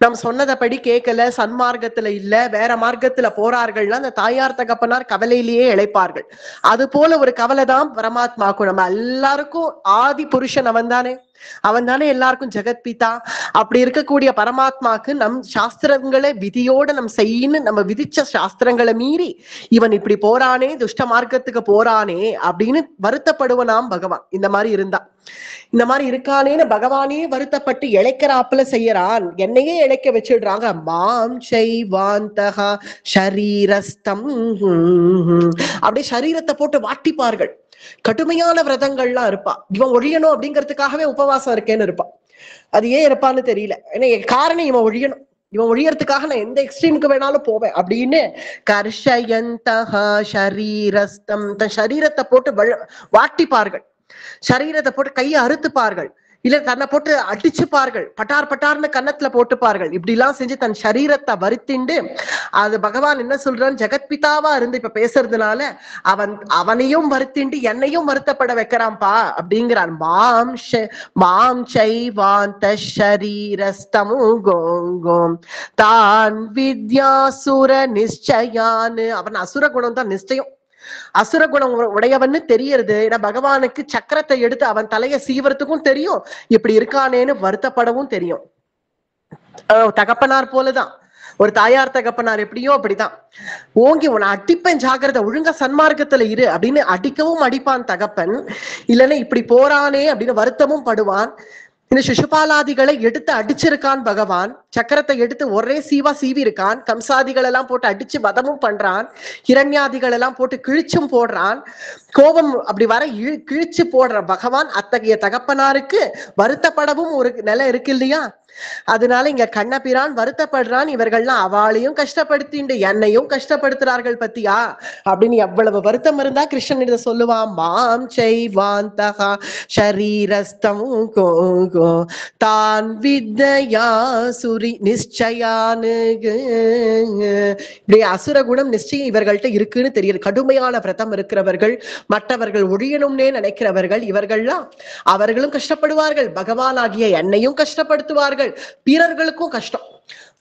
நாம் சொன்னதைப்படி கேட்கல, சன்மார்க்கத்துல இல்ல, வேற மார்க்கத்துல போறார்கள்னா அந்த தாயார் தகப்பனார் கவலையிலேயே இழைப்பார்கள். அது போல ஒரு கவலைதான் பரமாத்மாக்கும். நம்ம எல்லாருக்கும் ஆதி புருஷன் அவன் தானே எல்லாருக்கும் ஜெகத்பிதா. அப்படி இருக்கக்கூடிய பரமாத்மாக்கு நம் சாஸ்திரங்களை விதியோட நம்ம விதிச்ச சாஸ்திரங்களை மீறி இவன் இப்படி போறானே, துஷ்ட மார்க்கத்துக்கு போறானே அப்படின்னு வருத்தப்படுவனாம் பகவான். இந்த மாதிரி இருக்கானேன்னு பகவானே வருத்தப்பட்டு இழைக்கிறாப்புல செய்யறான், என்னையே இழைக்க வச்சிடுறாங்க. மாம் சைவாந்தஹா ஷரீரஸ்தம். அப்படியே சரீரத்தை போட்டு வாட்டிப்பார்கள். கடுமையான விரதங்கள்லாம் இருப்பா. இவன் ஒழியணும் அப்படிங்கிறதுக்காகவே உபவாசம் இருக்கேன்னு இருப்பான். அது ஏன் இருப்பான்னு தெரியல. ஏன்னா காரணம் இவன் ஒழியணும், இவன் ஒழியறதுக்காக நான் எந்த எக்ஸ்ட்ரீமுக்கு வேணாலும் போவேன் அப்படின்னு. கர்ஷயந்தஹா ஷரீரஸ்தம். தன் சரீரத்தை போட்டு வாட்டிப்பார்கள், சரீரத்தை போட்டு கையை அறுத்துப்பார்கள், இல்ல தன்னை போட்டு அடிச்சுப்பார்கள், பட்டார் பட்டார்னு கன்னத்துல போட்டுப்பார்கள். இப்படி எல்லாம் செஞ்சு தன் சரீரத்தை வருத்திண்டு, அது பகவான் என்ன சொல்றான், ஜெகத்பிதாவா இருந்து இப்ப பேசுறதுனால அவனையும் வருத்திண்டு என்னையும் வருத்தப்பட வைக்கிறான்பா அப்படிங்கிறான். மாம் சைவாந்த ஷரீரஸ்தமு கோங்கோம் தான் வித்யாசுர நிச்சயான்னு. அவன் அசுர குணம் தான் நிச்சயம், அசுர குணம் உடையவன்னு தெரியறது. ஏன்னா பகவானுக்கு சக்கரத்தை எடுத்து அவன் தலையை சீவறதுக்கும் தெரியும், இப்படி இருக்கானேன்னு வருத்தப்படவும் தெரியும். தகப்பனார் போலதான், ஒரு தாயார் தகப்பனார் எப்படியோ அப்படிதான். ஓங்கி உன்னை அடிப்பேன் ஜாகிரதை, ஒழுங்கா சன்மார்க்கத்துல இரு அப்படின்னு அடிக்கவும் அடிப்பான் தகப்பன். இல்லைன்னா இப்படி போறானே அப்படின்னு வருத்தமும் படுவான். இந்த சிசுபாலாதிகளை எடுத்து அடிச்சிருக்கான் பகவான், சக்கரத்தை எடுத்து ஒரே சீவி இருக்கான். கம்சாதிகள் எல்லாம் போட்டு அடிச்சு வதமும் பண்றான், ஹிரண்யாதிகள் எல்லாம் போட்டு கிழிச்சும் போடுறான். கோபம் அப்படி வர கிழிச்சு போடுற பகவான் அத்தகைய தகப்பனாருக்கு வருத்தப்படவும் ஒரு நிலை இருக்கு இல்லையா. அதனால இங்க கண்ணபிரான் வருத்தப்படுறான். இவர்கள்லாம் அவளையும் கஷ்டப்படுத்திண்டு என்னையும் கஷ்டப்படுத்துறார்கள் பத்தியா அப்படின்னு எவ்வளவு வருத்தம் இருந்தா கிருஷ்ணன் இதை சொல்லுவான். மாம் சைவாந்தஹா ஷரீரஸ்தம் தான் வித்யா சுரி நிச்சயானு. இப்படி அசுர குணம் நிச்சயம் இவர்கள்ட்ட இருக்குன்னு தெரியுது. கடுமையான விரதம் இருக்கிறவர்கள், மற்றவர்கள் ஒழியணும்னே நினைக்கிறவர்கள், இவர்கள்லாம் அவர்களும் கஷ்டப்படுவார்கள், பகவான் ஆகிய என்னையும் கஷ்டப்படுத்துவார்கள், பிறர்களுக்கும் கஷ்டம்,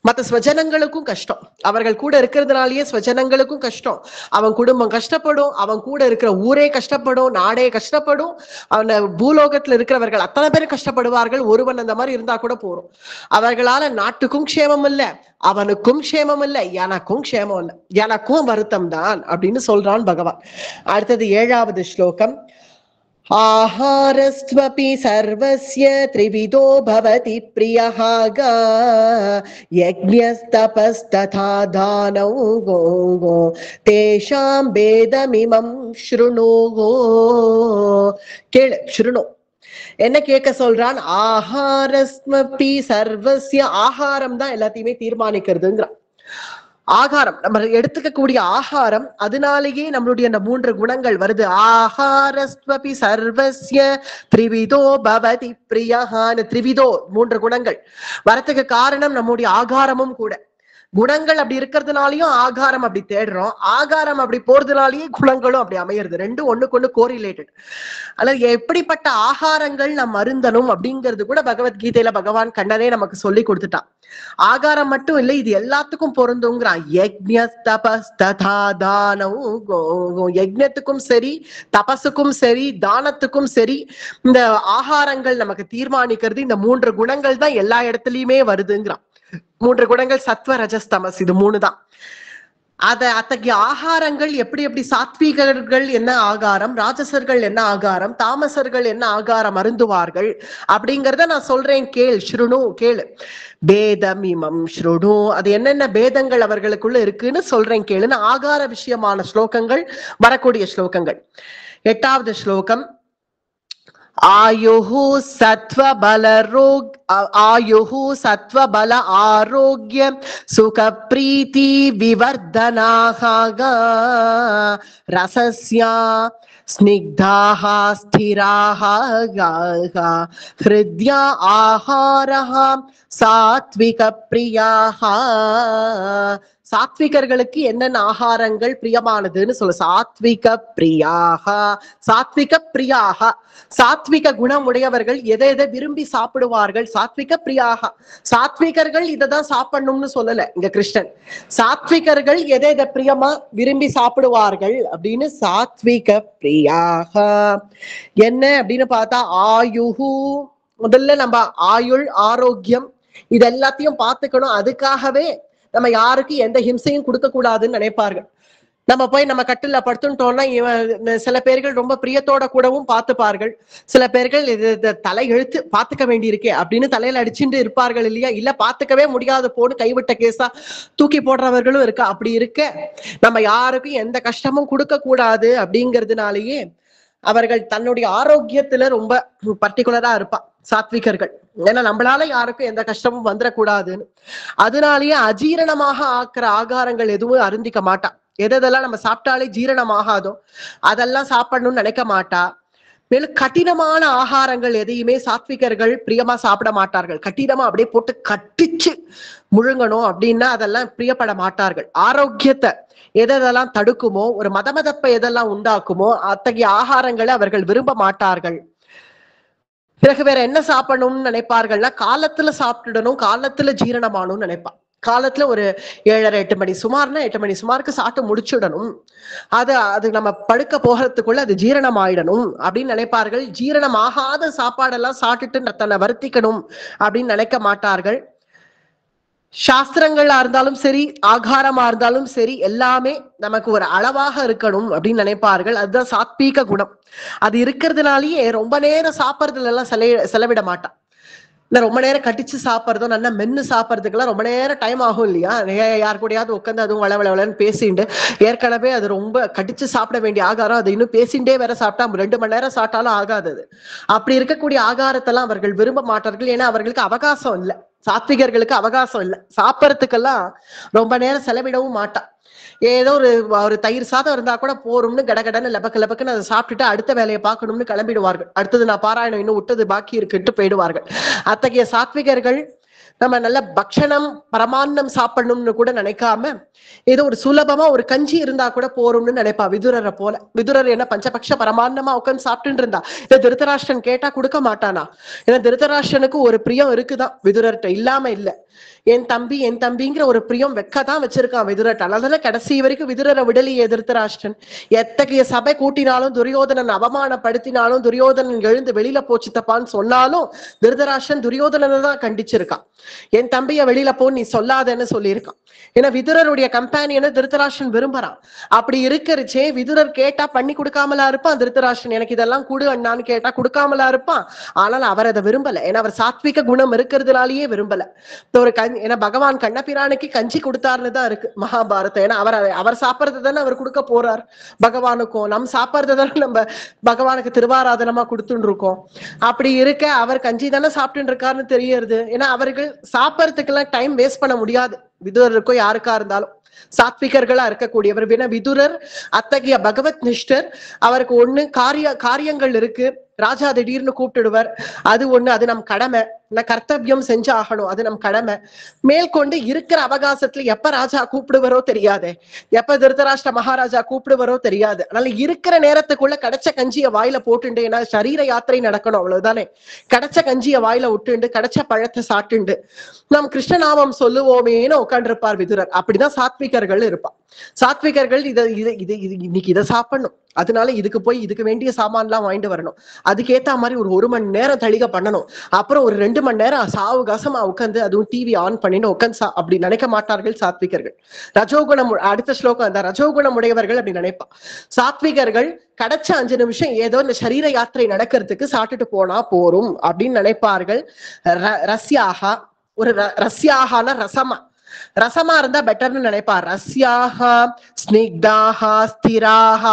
மற்ற ஸ்வஜனங்களுக்கும் கஷ்டம். அவர்கள் கூட இருக்கிறதுனாலயே ஸ்வஜனங்களுக்கும் கஷ்டம். அவன் குடும்பம் கஷ்டப்படும், அவன் கூட இருக்கிற ஊரே கஷ்டப்படும், நாடே கஷ்டப்படும், அவன் பூலோகத்துல இருக்கிறவர்கள் அத்தனை பேரும் கஷ்டப்படுவார்கள். ஒருவன் அந்த மாதிரி இருந்தா கூட போறோம். அவர்களால நாட்டுக்கும் க்ஷேமம் இல்லை, அவனுக்கும் க்ஷேமம் இல்லை, எனக்கும் க்ஷேமம் இல்லை, எனக்கும் வருத்தம் தான் அப்படின்னு சொல்றான் பகவான். அடுத்தது 7வது ஸ்லோகம். ஆஹாரஸ்த்வபி சர்வஸ்ய த்ரிவிதோ பவதி ப்ரியஹ யஜ்ஞஸ்தபஸ்ததா தானௌ கோ தேஷாம் பேதமிமம் ஷ்ருணு. கேளு, ஷ்ருணு. என்ன கேட்க சொல்றான்? ஆஹாரஸ்த்வபி சர்வஸ்ய. ஆகாரம் தான் எல்லாத்தையுமே தீர்மானிக்கிறதுங்கிறான். ஆகாரம், நம்ம எடுத்துக்கக்கூடிய ஆகாரம், அதனாலேயே நம்மளுடைய அந்த 3 குணங்கள் வருது. ஆஹாரஸ்த்வபி சர்வஸ்ய த்ரிவிதோ பவதி ப்ரியஹான்னு. த்ரிவிதோ 3 குணங்கள் வரத்துக்கு காரணம் நம்முடைய ஆகாரமும் கூட. குணங்கள் அப்படி இருக்கிறதுனாலயும் ஆகாரம் அப்படி தேடுறோம், ஆகாரம் அப்படி போறதுனாலயே குணங்களும் அப்படி அமையிறது. ரெண்டும் ஒண்ணுக்கு ஒண்ணு கோரிலேட்டட். அல்லது எப்படிப்பட்ட ஆகாரங்கள் நம்ம அருந்தணும் அப்படிங்கிறது கூட பகவத்கீதையில பகவான் கண்ணனே நமக்கு சொல்லி கொடுத்துட்டான். ஆகாரம் மட்டும் இல்லை, இது எல்லாத்துக்கும் பொருந்துங்கிறான். யஜ்ஞத்துக்கும் சரி, தபசுக்கும் சரி, தானத்துக்கும் சரி, இந்த ஆகாரங்கள் நமக்கு தீர்மானிக்கிறது. இந்த 3 குணங்கள் தான் எல்லா இடத்துலயுமே வருதுங்கிறான். 3 குணங்கள் சத்வ ரஜஸ் தமஸ், இது 3 தான். அத்தகைய ஆகாரங்கள் எப்படி எப்படி சாத்வீகர்கள் என்ன ஆகாரம், ராஜசர்கள் என்ன ஆகாரம், தாமசர்கள் என்ன ஆகாரம் அருந்துவார்கள் அப்படிங்கிறத நான் சொல்றேன், கேள். ஸ்ருணு, கேளு. பேதம் இமம் ஸ்ருணு. அது என்னென்ன பேதங்கள் அவர்களுக்குள்ள இருக்குன்னு சொல்றேன் கேளுன்னு ஆகார விஷயமான ஸ்லோகங்கள் வரக்கூடிய ஸ்லோகங்கள். 8வது ஸ்லோகம். ஆயுஹு சத்வபல ஆரோக்கிய சுக பிரீதி விவர்தனாக ரசஸ்யா ஸ்னிக்தாஹ ஸ்திராஹ ஹ்ருத்யா ஆஹாரஹ சாத்விக பிரியாஹ. சாத்விகர்களுக்கு என்னென்ன ஆகாரங்கள் பிரியமானதுன்னு சொல்ல. சாத்விக பிரியாக, சாத்விக பிரியாக, சாத்விக குணம் உடையவர்கள் எதை எதை விரும்பி சாப்பிடுவார்கள். சாத்விக பிரியாக, சாத்விகர்கள் இதைதான் சாப்பிடணும்னு சொல்லல இங்க கிருஷ்ணன். சாத்விகர்கள் எதை எதை பிரியமா விரும்பி சாப்பிடுவார்கள் அப்படின்னு. சாத்விக பிரியாக என்ன அப்படின்னு பார்த்தா ஆயுஹு. முதல்ல நம்ம ஆயுள், ஆரோக்கியம் இது எல்லாத்தையும் பார்த்துக்கணும். அதுக்காகவே நம்ம யாருக்கு எந்த ஹிம்சையும் கொடுக்க கூடாதுன்னு நினைப்பார்கள். நம்ம போய் நம்ம கட்டில படுத்துட்டோம்னா சில பேர்கள் ரொம்ப பிரியத்தோட கூடவும் பார்த்துப்பார்கள். சில பேர்கள் இது தலை எழுத்து பார்த்துக்க வேண்டியிருக்கே அப்படின்னு தலையில அடிச்சுட்டு இருப்பார்கள் இல்லையா. இல்ல பார்த்துக்கவே முடியாத போன்னு கைவிட்ட கேஸா தூக்கி போடுறவர்களும் இருக்கா. அப்படி இருக்க நம்ம யாருக்கும் எந்த கஷ்டமும் கொடுக்க கூடாது அப்படிங்கிறதுனாலயே அவர்கள் தன்னுடைய ஆரோக்கியத்துல ரொம்ப பர்டிகுலரா இருப்பா சாத்விகர்கள். ஏன்னா நம்மளால யாருக்கும் எந்த கஷ்டமும் வந்துடக்கூடாதுன்னு. அதனாலேயே அஜீரணமாக ஆக்குற ஆகாரங்கள் எதுவும் அருந்திக்க மாட்டா. எதெல்லாம் நம்ம சாப்பிட்டாலே ஜீரணம் ஆகாதோ அதெல்லாம் சாப்பிடணும்னு நினைக்க மாட்டா. மேலும் கடினமான ஆகாரங்கள் எதையுமே சாத்விகர்கள் பிரியமா சாப்பிட மாட்டார்கள். கடினமா அப்படியே போட்டு கட்டிச்சு முழுங்கணும் அப்படின்னா அதெல்லாம் பிரியப்பட மாட்டார்கள். ஆரோக்கியத்தை எதெல்லாம் தடுக்குமோ, ஒரு மதமதப்பை எதெல்லாம் உண்டாக்குமோ அத்தகைய ஆகாரங்களை அவர்கள் விரும்ப மாட்டார்கள். பிறகு வேற என்ன சாப்பிடணும்னு நினைப்பார்கள்னா காலத்துல சாப்பிட்டுடணும், காலத்துல ஜீரணமானும்னு நினைப்பா. காலத்துல ஒரு 7:30 8 மணி சுமார்னா 8 மணி சுமாருக்கு சாப்பிட்டு முடிச்சுடணும். அது நம்ம படுக்க போகிறதுக்குள்ள அது ஜீரணம் ஆயிடணும் அப்படின்னு நினைப்பார்கள். ஜீரணம் ஆகாத சாப்பாடெல்லாம் சாப்பிட்டுட்டு தன்னை வருத்திக்கணும் அப்படின்னு நினைக்க மாட்டார்கள். சாஸ்திரங்களா இருந்தாலும் சரி, ஆகாரமா இருந்தாலும் சரி, எல்லாமே நமக்கு ஒரு அளவாக இருக்கணும் அப்படின்னு நினைப்பார்கள். அதுதான் சாத்வீக குணம். அது இருக்கிறதுனாலயே ரொம்ப நேரம் சாப்பிட்றதுல எல்லாம் செலவிட மாட்டான். இல்ல ரொம்ப நேரம் கட்டிச்சு சாப்பிட்றதும் நல்லா மென்னு சாப்பிட்றதுக்கெல்லாம் ரொம்ப நேரம் டைம் ஆகும் இல்லையா. யார் கூடயாவது உட்காந்து அதுவும் வளவளன்னு பேசிட்டு ஏற்கனவே அது ரொம்ப கடிச்சு சாப்பிட வேண்டிய ஆகாரம், அது இன்னும் பேசிண்டே வேற சாப்பிட்டா 2 மணி நேரம் சாப்பிட்டாலும் ஆகாது. அப்படி இருக்கக்கூடிய ஆகாரத்தெல்லாம் அவர்கள் விரும்ப மாட்டார்கள். ஏன்னா அவர்களுக்கு அவகாசம் இல்லை. சாத்விகர்களுக்கு அவகாசம் இல்லை. சாப்பிட்றதுக்கெல்லாம் ரொம்ப நேரம் செலவிடவும் மாட்டான். ஏதோ ஒரு தயிர் சாதம் இருந்தா கூட போரும்னு கடகடன்னு லபக்குன்னு அதை சாப்பிட்டுட்டு அடுத்த வேலையை பார்க்கணும்னு கிளம்பிடுவார்கள். அடுத்தது நான் பாராயணம் இன்னும் விட்டது பாக்கி இருக்குன்ட்டு போயிடுவார்கள். அத்தகைய சாத்விகர்கள் நம்ம நல்ல பக்ஷணம் பரமான்னம் சாப்பிடணும்னு கூட நினைக்காம ஏதோ ஒரு சுலபமா ஒரு கஞ்சி இருந்தா கூட போறோம்னு நினைப்பா. விதுரரை போல. விதுரர் என்ன பஞ்சபக்ஷ பரமான்னமா உட்காந்து சாப்பிட்டு இருந்தா. இதை திருதராஷ்டிரன் கேட்டா கொடுக்க மாட்டானா? ஏன்னா திருதராஷ்டிரனுக்கு ஒரு பிரியம் இருக்குதான், விதுரர்கிட்ட இல்லாம இல்ல. என் தம்பிங்கிற ஒரு பிரியம் வெக்கதான் வச்சிருக்கான் விதுரர். அதனால கடைசி வரைக்கும் விதுரரை விடலையே திருதராஷ்டிரன். எத்தகைய சபை கூட்டினாலும், துரியோதனன் அவமானப்படுத்தினாலும், துரியோதனன் எழுந்து வெளியில போச்சு தப்பான்னு சொன்னாலும் திருதராஷ்டிரன் துரியோதனனை தான் கண்டிச்சிருக்கான். என் தம்பிய வெளியில போ நீ சொல்லாதன்னு சொல்லியிருக்கான். ஏன்னா விதுரருடைய கம்பேனியனை திருதராஷ்டிரன் விரும்புறான். அப்படி இருக்கிறச்சே விதுரர் கேட்டா பண்ணி கொடுக்காமலா இருப்பான் திருதராஷ்டிரன். எனக்கு இதெல்லாம் கொடு அண்ணான்னு கேட்டா கொடுக்காமலா இருப்பான். ஆனால் அவர் அதை விரும்பல. ஏன்னா அவர் சாத்விக குணம் இருக்கிறதுனாலயே விரும்பல. ஒரு ஏன்னா பகவான் கண்ணபிரானுக்கு கஞ்சி கொடுத்தாருன்னு தான் இருக்கு மகாபாரதம். ஏன்னா அவர் சாப்பிட்றது தானே அவர் கொடுக்க போறார் பகவானுக்கும். நம் சாப்பிட்றது தானே நம்ம பகவானுக்கு திருவாராதனமா கொடுத்துட்டு இருக்கோம். அப்படி இருக்க அவர் கஞ்சி தானே சாப்பிட்டு இருக்காருன்னு தெரியறது. ஏன்னா அவர்கள் சாப்பிட்றதுக்கு எல்லாம் டைம் வேஸ்ட் பண்ண முடியாது. விதுரருக்கோ யாருக்கா இருந்தாலும் சாத்விகர்களா இருக்கக்கூடியவர். விதுரர் அத்தகைய பகவத் நிஷ்டர். அவருக்கு ஒண்ணு காரியங்கள் இருக்கு. ராஜா திடீர்னு கூப்பிட்டுடுவார். அது ஒண்ணு, அது நம் கடமை. கர்த்தவியம் செஞ்சு ஆகணும், அது நம் கடமை. மேற்கொண்டு இருக்கிற அவகாசத்துல எப்ப ராஜா கூப்பிடுவாரோ தெரியாது, எப்ப திருதராஷ்டிர மகாராஜா கூப்பிடுவாரோ தெரியாது. அதனால இருக்கிற நேரத்துக்குள்ள கிடைச்ச கஞ்சிய வாயில போட்டுண்டு, ஏன்னா சரீர யாத்திரை நடக்கணும் அவ்வளவுதானே. கிடைச்ச கஞ்சிய வாயில விட்டுண்டு கிடைச்ச பழத்தை சாப்பிட்டுண்டு நாம் கிருஷ்ணநாமம் சொல்லுவோமேன்னு உட்காந்துருப்பார் விதுரர். அப்படிதான் சாத்விகர்கள் இருப்பான். சாத்விகர்கள் இன்னைக்கு இதை சாப்பிடணும், அதனால இதுக்கு வேண்டிய சாமான் எல்லாம் வாங்கிட்டு வரணும், அதுக்கேத்த மாதிரி ஒரு மணி நேரம் தளிக பண்ணணும், அப்புறம் ஒரு 2 மணி நேரம் சாவகாசமா உட்காந்து அதுவும் டிவி ஆன் பண்ணிட்டு உட்காந்து அப்படி நினைக்க மாட்டார்கள் சாத்விகர்கள். ரஜோகுணம், அடுத்த ஸ்லோகம் அந்த ரஜோகுணம் உடையவர்கள் அப்படி நினைப்பா. சாத்விகர்கள் கிடைச்ச 5 நிமிஷம் ஏதோ இந்த சரீர யாத்திரை நடக்கிறதுக்கு சாப்பிட்டுட்டு போனா போரும் அப்படின்னு நினைப்பார்கள். ரஸ்யாகா, ஒரு ரஸ்யாகான ரசமா, ரசமா இருந்தா பெட்டர்னு நினைப்பா. ரஸ்யாக ஸ்னிக்தாக ஸ்திராக.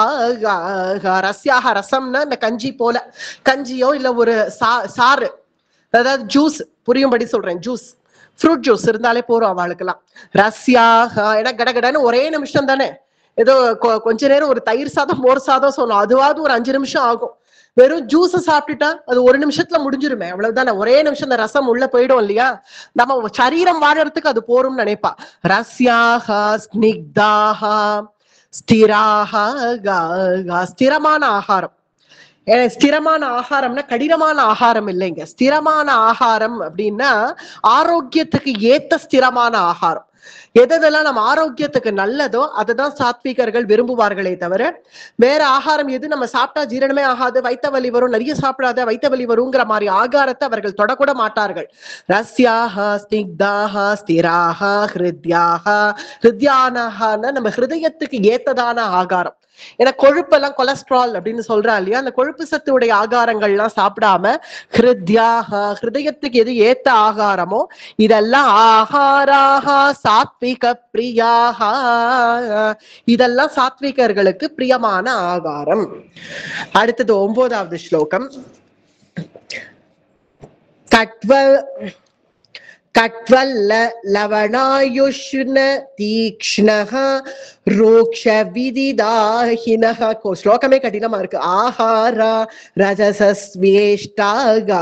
ரஸ்யாக ரசம்னா இந்த கஞ்சி போல, கஞ்சியோ இல்ல ஒரு சாறு, அதாவது ஜூஸ், புரியும்படி சொல்றேன், ஜூஸ், ஃப்ரூட் ஜூஸ் இருந்தாலே போறோம் அவளுக்கெல்லாம். ரஸ்யாக ஏன்னா கடகடன்னு ஒரே நிமிஷம் தானே, ஏதோ கொஞ்ச நேரம் ஒரு தயிர் சாதம் மோர் சாதம் சொன்னோம், அதுவாவது ஒரு 5 நிமிஷம் ஆகும். வெறும் ஜூஸ் சாப்பிட்டுட்டா அது 1 நிமிஷத்துல முடிஞ்சிருமே, அவ்வளவுதானே, ஒரே நிமிஷம் இந்த ரசம் உள்ள போயிடும் இல்லையா, நம்ம சரீரம் வாழறதுக்கு அது போரும்னு நினைப்பா. ரஸ்யாக ஸ்னிக்தாக ஸ்திராக. ஸ்திரமான ஆகாரம். ஸ்திரமான ஆகாரம்னா கடினமான ஆகாரம் இல்லைங்க. ஸ்திரமான ஆகாரம் அப்படின்னா ஆரோக்கியத்துக்கு ஏத்த ஸ்திரமான ஆகாரம். எதெல்லாம் நம்ம ஆரோக்கியத்துக்கு நல்லதோ அதுதான் சாத்விகர்கள் விரும்புவார்களே தவிர, வேற ஆகாரம் எது நம்ம சாப்பிட்டா ஜீரணமே ஆகாது, வைத்த வலி வரும், நிறைய சாப்பிடாத வைத்த வலி வருங்கிற மாதிரி ஆகாரத்தை அவர்கள் தொடக்கூட மாட்டார்கள். ரஸ்யாக ஸ்னிக்தாக ஸ்திராக ஹிருத்யாக. ஹிருத்யானஹான நம்ம ஹிருதயத்துக்கு ஏத்ததான ஆகாரம். ஏன்னா கொழுப்பெல்லாம் கொலஸ்ட்ரால் அப்படின்னு சொல்றா இல்லையா, அந்த கொழுப்பு சத்துடைய ஆகாரங்கள்லாம் சாப்பிடாம ஹிருத்யாக, ஹிருதயத்துக்கு எது ஏத்த ஆகாரமோ இதெல்லாம் ஆகாராக சாத்விக பிரியாக, இதெல்லாம் சாத்விகர்களுக்கு பிரியமான ஆகாரம். அடுத்தது 9வது ஸ்லோகம். கட்வல்ல லவணாயுஷ்ண தீக்ஷ்ணஹ ரோக்ஷ விதிதாஹினஹ. ஸ்லோகமே கடினமா இருக்கு. ஆஹாரா ரஜசஸ்வேஷ்டாகா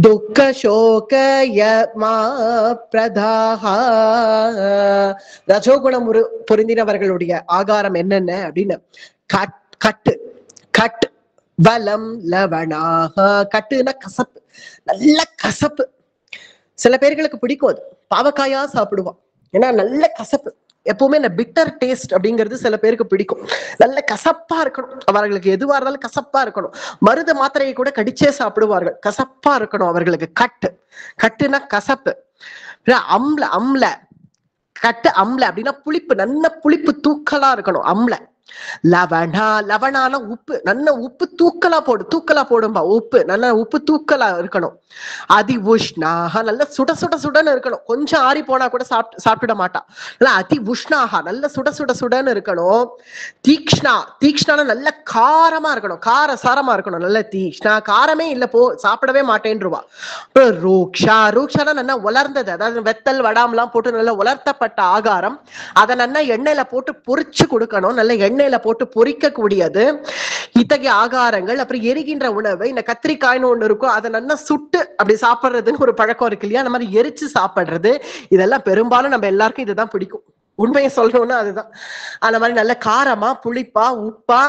துக்க சோகயமா பிரதாஹ. ரஜோகுணம் பொருந்தினவர்களுடைய ஆகாரம் என்னென்ன அப்படின்னு, கட்டு கட் வலம் லவணாக. கட்டுனா கசப்பு, நல்ல கசப்பு. சில பேர்களுக்கு பிடிக்கும், அது பாவக்காயா சாப்பிடுவான், ஏன்னா நல்ல கசப்பு. எப்பவுமே இந்த பிட்டர் டேஸ்ட் அப்படிங்கிறது சில பேருக்கு பிடிக்கும். நல்ல கசப்பா இருக்கணும் அவர்களுக்கு, எதுவா இருந்தாலும் கசப்பா இருக்கணும். மருத மாத்திரையை கூட கடிச்சே சாப்பிடுவார்கள், கசப்பா இருக்கணும் அவர்களுக்கு. கட்டுனா கசப்பு. அம்ல அம்ல கட்டு அம்ல அப்படின்னா புளிப்பு, நல்ல புளிப்பு தூக்கலா இருக்கணும் அம்ல. லவணா லவணான உப்பு, நல்ல உப்பு தூக்கலா போடும்பா, உப்பு நல்ல உப்பு தூக்கலா இருக்கணும். அதி உஷ்ணாக, நல்ல சுட சுட சுடன்னு இருக்கணும், கொஞ்சம் ஆறி போனா கூட சாப்பிட மாட்டா. அதி உஷ்ணாக, நல்ல சுட சுட சுடன்னு இருக்கணும். தீக்ஷ்ணா, தீக்ஷ்ணான நல்ல காரமா இருக்கணும், கார சாரமா இருக்கணும். நல்ல தீக்ஷ்ணா, காரமே இல்ல சாப்பிடவே மாட்டேன்ருவா. அப்புறம் ரூக்ஷா, ரூக்ஷானா நல்லா உலர்ந்தது, அதாவது வெத்தல் வடாம்லாம் போட்டு நல்லா உலர்த்தப்பட்ட ஆகாரம். அதை நல்லா எண்ணெயில போட்டு பொரிச்சு கொடுக்கணும், நல்ல எண்ணெயில போட்டு பொரிக்க கூடியது இத்தகைய ஆகாரங்கள். அப்புறம் எரிகின்ற உணவு, இந்த கத்திரிக்காய்னு ஒண்ணு இருக்கும், அதை நல்லா சுட்டு அப்படி சாப்பிடுறதுன்னு ஒரு பழக்கம் இருக்கு இல்லையா, அந்த மாதிரி எரிச்சு சாப்பிடுறது. இதெல்லாம் பெரும்பாலும் நம்ம எல்லாருக்கும் இதுதான் பிடிக்கும், உண்மையை சொல்லணும்னா அதுதான். அந்த மாதிரி நல்ல காரமா புளிப்பா உப்பா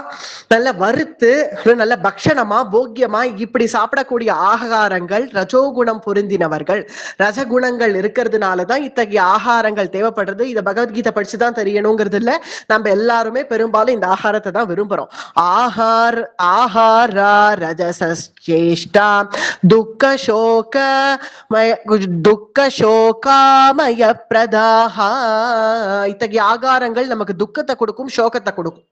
நல்ல வறுத்து நல்ல பக்ஷணமா போக்கியமா இப்படி சாப்பிடக்கூடிய ஆகாரங்கள் ரஜோகுணம் பொருந்தினவர்கள். ரஜகுணங்கள் இருக்கிறதுனாலதான் இத்தகைய ஆகாரங்கள் தேவைப்படுறது. இதை பகவத்கீதை படிச்சுதான் தெரியணுங்கிறது இல்ல, நம்ம எல்லாருமே பெரும்பாலும் இந்த ஆகாரத்தை தான் விரும்புறோம். ஆஹாரா ரஜசேஷ்டா துக்க சோகாமய பிரதாஹா. இத்தகைய ஆகாரங்கள் நமக்கு துக்கத்தை கொடுக்கும், சோகத்தை கொடுக்கும்.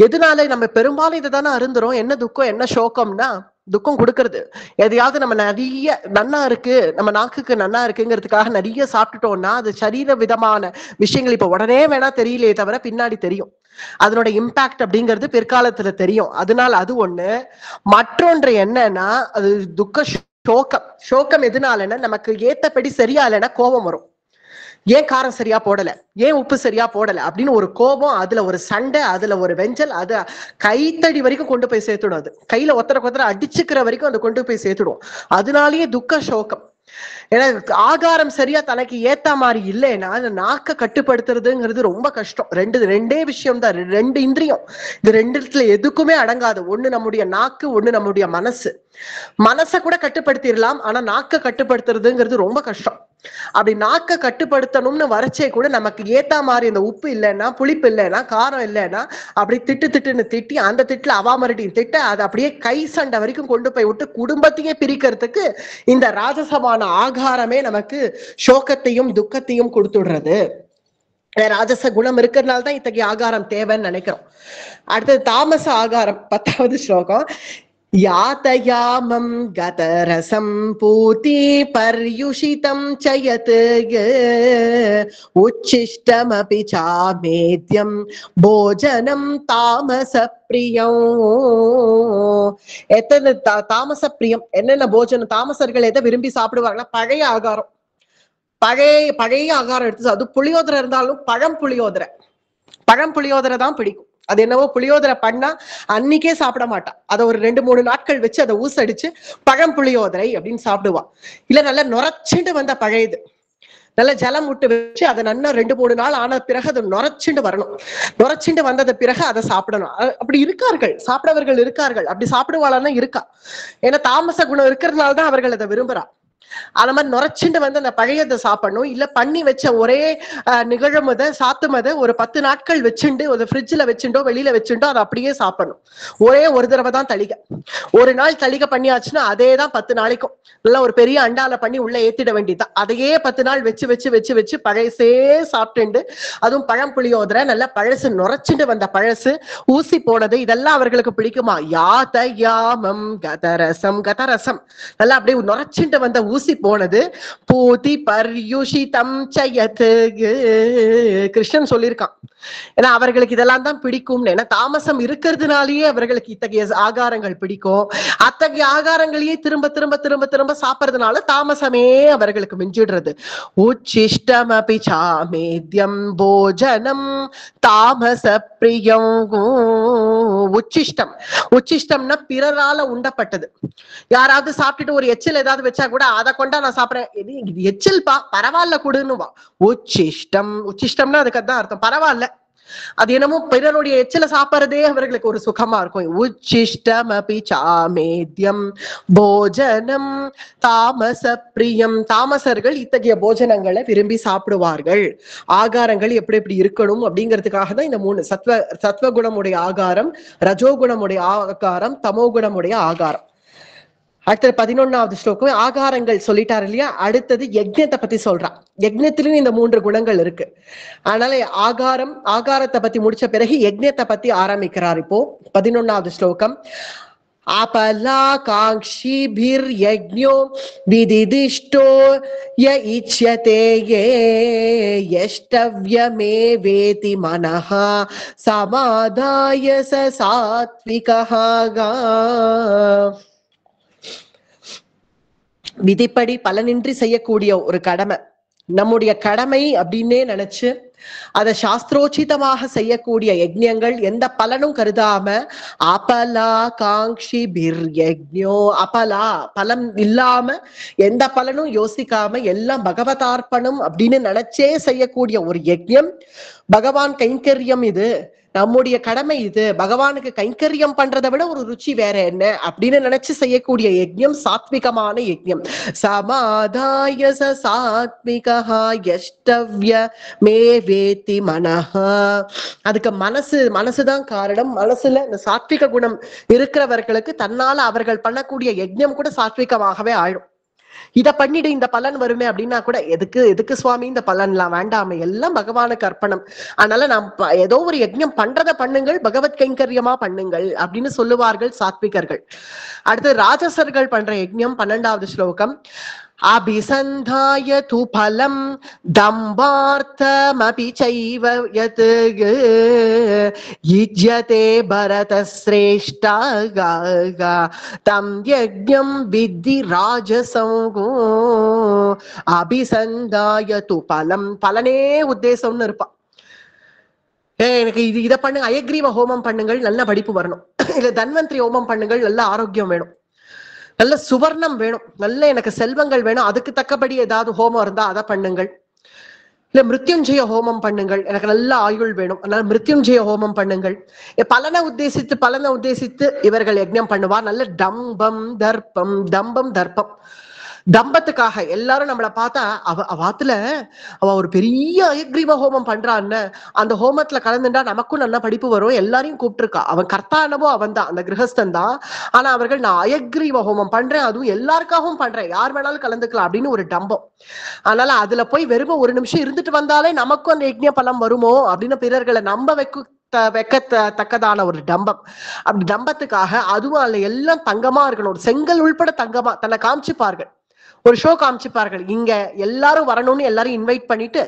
எதனால நம்ம பெரும்பாலும் இதை தானே அருந்துறோம். என்ன துக்கம் என்ன சோகம்னா, துக்கம் கொடுக்கறது. எதையாவது நம்ம நிறைய நன்னா இருக்கு, நம்ம நாக்குக்கு நன்னா இருக்குங்கிறதுக்காக நிறைய சாப்பிட்டுட்டோம்னா அது சரீர விதமான விஷயங்கள் இப்ப உடனே வேணா தெரியலையே தவிர பின்னாடி தெரியும், அதனோட இம்பாக்ட் அப்படிங்கிறது பிற்காலத்துல தெரியும். அதனால அது ஒண்ணு. மற்றொன்று என்னன்னா, அது துக்க சோகம். எதனாலன்னா, நமக்கு ஏத்தபடி சரியா இல்லைன்னா கோபம் வரும். ஏன் காரம் சரியா போடல, ஏன் உப்பு சரியா போடல அப்படின்னு ஒரு கோபம், அதுல ஒரு சண்டை, அதுல ஒரு வெஞ்சல், அது கைத்தடி வரைக்கும் கொண்டு போய் சேர்த்துடும். அது கையில ஒத்தரை அடிச்சுக்கிற வரைக்கும் அதை கொண்டு போய் சேர்த்துடும். அதனாலேயே துக்க சோகம். ஏன்னா ஆகாரம் சரியா தனக்கு ஏத்த மாதிரி இல்லைன்னா அந்த நாக்க கட்டுப்படுத்துறதுங்கிறது ரொம்ப கஷ்டம். ரெண்டே விஷயம் தான், 2 இந்திரியம். இது 2 எதுக்குமே அடங்காது. ஒண்ணு நம்முடைய நாக்கு, ஒண்ணு நம்முடைய மனசு. மனசை கூட கட்டுப்படுத்திடலாம், ஆனா நாக்க கட்டுப்படுத்துறதுங்கிறது ரொம்ப கஷ்டம். அப்படி நாக்க கட்டுப்படுத்தணும்னு வரச்சே கூட நமக்கு ஏத்த மாதிரி இந்த உப்பு இல்லைன்னா, புளிப்பு இல்லைன்னா, காரம் இல்லைன்னா அப்படி திட்டுன்னு திட்டி அந்த திட்டுல அவாமரட்டியும் திட்ட அதை அப்படியே கை சண்டை வரைக்கும் கொண்டு போய் விட்டு குடும்பத்தையே பிரிக்கிறதுக்கு இந்த ராஜசமான ஆகாரமே நமக்கு சோகத்தையும் துக்கத்தையும் கொடுத்துடுறது. ராஜச குணம் இருக்கிறதுனால்தான் இத்தகைய ஆகாரம் தேவைன்னு நினைக்கிறோம். அடுத்தது தாமச ஆகாரம், 10வது ஸ்லோகம். யாதயாமம் கதரசம் பூதி பர்யுஷிதம் சயத் உச்சிஷ்டமபி சாமேத்யம் போஜனம் தாமச பிரியம். எத்தனை தாமச பிரியம், என்னென்ன போஜனம் தாமசர்கள் எதை விரும்பி சாப்பிடுவாங்கன்னா பழைய ஆகாரம், பழைய ஆகாரம் எடுத்து, அது புளியோதரை இருந்தாலும் பழம் புளியோதரை தான் பிடிக்கும். அது என்னவோ புளியோதரை பண்ணா அன்னைக்கே சாப்பிட மாட்டா, அதை ஒரு 2-3 நாட்கள் வச்சு அதை ஊசடிச்சு பழம் புளியோதரை அப்படின்னு சாப்பிடுவா. இல்ல நல்லா நுரைச்சுண்டு வந்த பழையது, நல்ல ஜலம் விட்டு வச்சு அதை நல்லா 2-3 நாள் ஆன பிறகு அதை நுரைச்சுண்டு வரணும். நுரைச்சுண்டு வந்தது பிறகு அதை சாப்பிடணும். அப்படி இருக்கார்கள், சாப்பிடவர்கள் இருக்கார்கள். அப்படி சாப்பிடுவாளான்னா இருக்கா. ஏன்னா தாமச குணம் இருக்கிறதுனாலதான் அவர்கள் அதை விரும்புறா. அந்த மாதிரி நுரைச்சுண்டு வந்து அந்த பழையதை சாப்பிடணும். இல்ல பண்ணி வச்ச ஒரே நிகழமத சாத்துமத ஒரு 10 நாட்கள் வச்சுண்டு ஒரு ஃப்ரிட்ஜ்ல வச்சுட்டோ வெளியில வச்சுட்டோ அதை அப்படியே சாப்பிடணும். ஒரே ஒரு தடவை தான் தளிகை. ஒரு நாள் தளிகை பண்ணியாச்சுன்னா அதே தான் 10 நாளைக்கும் நல்லா ஒரு பெரிய அண்டால பண்ணி உள்ள ஏத்திட வேண்டியதுதான். அதையே 10 நாள் வச்சு வச்சு வச்சு வச்சு பழசே சாப்பிட்டுண்டு, அதுவும் பழம் புளியோதரை நல்லா பழசு நுரைச்சுண்டு வந்த பழசு ஊசி போனது, இதெல்லாம் அவர்களுக்கு பிடிக்குமா? யாதயாமம் கதரசம், கதரசம் நல்லா அப்படியே நுரைச்சுண்டு வந்த ஊசி போனது. பூதி பர்யுஷிதம் சயத், கிருஷ்ணன் சொல்லியிருக்கான். ஏன்னா அவர்களுக்கு இதெல்லாம் தான் பிடிக்கும். ஏன்னா தாமசம் இருக்கிறதுனாலேயே அவர்களுக்கு இத்தகைய ஆகாரங்கள் பிடிக்கும். அத்தகைய ஆகாரங்களையே திரும்ப திரும்ப திரும்ப திரும்ப சாப்பிடுறதுனால தாமசமே அவர்களுக்கு மிஞ்சிடுறது. உச்சிஷ்டமபி சாமேத்யம் போஜனம் தாமச பிரியம். உச்சிஷ்டம், உச்சிஷ்டம்னா பிறரால உண்டப்பட்டது. யாராவது சாப்பிட்டுட்டு ஒரு எச்சில் ஏதாவது வச்சா கூட அதை கொண்டா நான் சாப்பிடுறேன், இது எச்சில் பா பரவாயில்ல கொடுன்னுவா. உச்சிஷ்டம், உச்சிஷ்டம்னா அதுக்கு அதான் அர்த்தம், பரவாயில்ல. அது என்னமோ பிறருடைய எச்சில சாப்பிடுறதே அவர்களுக்கு ஒரு சுகமா இருக்கும். உச்சிஷ்டமபி சாமேத்யம் போஜனம் தாமச பிரியம். தாமசர்கள் இத்தகைய போஜனங்களை விரும்பி சாப்பிடுவார்கள். ஆகாரங்கள் எப்படி எப்படி இருக்கணும் அப்படிங்கிறதுக்காக தான் இந்த 3 சத்வகுணமுடைய ஆகாரம், ரஜோகுணமுடைய ஆகாரம், தமோகுணமுடைய ஆகாரம். அடுத்தது 11வது ஸ்லோகம் ஆகாரங்கள் சொல்லிட்டாரு இல்லையா. அடுத்தது யஜ்ஞத்தை பத்தி சொல்றான். யஜ்ஞத்திலும் இந்த 3 குணங்கள் இருக்கு. அதனால ஆகாரத்தை பத்தி முடிச்ச பிறகு யஜ்ஞத்தை பத்தி ஆரம்பிக்கிறார். இப்போ 11வது ஸ்லோகம். அபலா காங்ஷிபிர் யஜ்ஞோ விதிதிஷ்டோ ய இச்யதே யஷ்டவ்யமே வேதி மனஹ சமாதாய ச சாத்விகஹ. விதிப்படி பலனின்றி செய்யக்கூடிய ஒரு கடமை, நம்முடைய கடமை அப்படின்னே நினைச்சு அதை சாஸ்திரோச்சிதமாக செய்யக்கூடிய யஜ்ஞங்கள் எந்த பலனும் கருதாம அபலா காங்ஷி பிர் யஜ்ஞோ, அபலா பலம் இல்லாம எந்த பலனும் யோசிக்காம எல்லாம் பகவதார்ப்பணம் அப்படின்னு நினைச்சே செய்யக்கூடிய ஒரு யஜ்ஞம். பகவான் கைங்கரியம் இது, நம்முடைய கடமை இது, பகவானுக்கு கைங்கரியம் பண்றதை விட ஒரு ருச்சி வேற என்ன அப்படின்னு நினைச்சு செய்யக்கூடிய யஜ்ஞம் சாத்விகமான யஜ்ஞம். சமாதாய ச சாத்விகஹ யஷ்டவ்ய மே வேதி மனஹ. அதுக்கு மனசுதான் காரணம். மனசுல இந்த சாத்விக குணம் இருக்கிறவர்களுக்கு தன்னால அவர்கள் பண்ணக்கூடிய யஜ்ஞம் கூட சாத்விகமாகவே ஆயிடும். இத பண்ணிடு இந்த பலன் வருமே அப்படின்னா கூட எதுக்கு சுவாமி இந்த பலன் எல்லாம் வேண்டாமே, எல்லாம் பகவானுக்கு அர்ப்பணம். அதனால நாம் ஏதோ ஒரு யஜ்ஞம் பண்றதை பண்ணுங்கள், பகவத் கைங்கரியமா பண்ணுங்கள் அப்படின்னு சொல்லுவார்கள் சாத்விகர்கள். அடுத்து ராஜசர்கள் பண்ற யஜ்ஞம் 12வது ஸ்லோகம். அபிசந்தாய து பலம் தம்பார்த்தமபி சைவ யத் யுஜ்யதே பரத ஸ்ரேஷ்டா தம் யஜ்ஞம் வித்தி ராஜசம். அபிசந்தாய து பலம், பலனே உத்தேசம்னு இருப்பா. எனக்கு இதை பண்ணுங்க, அயக்ரீவ ஹோமம் பண்ணுங்கள், நல்ல படிப்பு வரணும். இல்ல தன்வந்திரி ஹோமம் பண்ணுங்கள், நல்ல ஆரோக்கியம் வேணும், நல்ல சுவர்ணம் வேணும், நல்ல எனக்கு செல்வங்கள் வேணும், அதுக்கு தக்கபடி ஏதாவது ஹோமம் இருந்தா அதை பண்ணுங்கள். இல்ல மிருத்யுஞ்சய ஹோமம் பண்ணுங்கள், எனக்கு நல்ல ஆயுள் வேணும், அதனால மிருத்யுஞ்சய ஹோமம் பண்ணுங்கள். பலனை உத்தேசித்து இவர்கள் யஜ்ஞம் பண்ணுவார். நல்ல தம்பம் தர்ப்பம் தம்பத்துக்காக எல்லாரும் நம்மளை பார்த்தா அவ ஒரு பெரிய அயக்ரீவ ஹோமம் பண்றான்னு, அந்த ஹோமத்துல கலந்துட்டா நமக்கும் நல்ல படிப்பு வரும், எல்லாரையும் கூப்பிட்டுருக்கா. அவன் கர்த்தானவோ அவன் தான், அந்த கிரகஸ்தன் தான். ஆனா அவர்கள் நான் அயக்ரீவ ஹோமம் பண்றேன், அதுவும் எல்லாருக்காகவும் பண்றேன், யார் வேணாலும் கலந்துக்கலாம் அப்படின்னு ஒரு டம்பம். அதனால அதுல போய் வெறும் ஒரு நிமிஷம் இருந்துட்டு வந்தாலே நமக்கும் அந்த யஜ்ஞ பலம் வருமோ அப்படின்னு பிறர்களை நம்ப வெக்கத்தக்கதான ஒரு டம்பம். அப்படி டம்பத்துக்காக அதுவும் அதுல எல்லாம் தங்கமா இருக்கணும், செங்கல் உள்பட தங்கமா தன்னை காமிச்சுப்பார்கள், ஒரு ஷோ காமிச்சுப்பார்கள். இங்க எல்லாரும் வரணும்னு எல்லாரும் இன்வைட் பண்ணிட்டு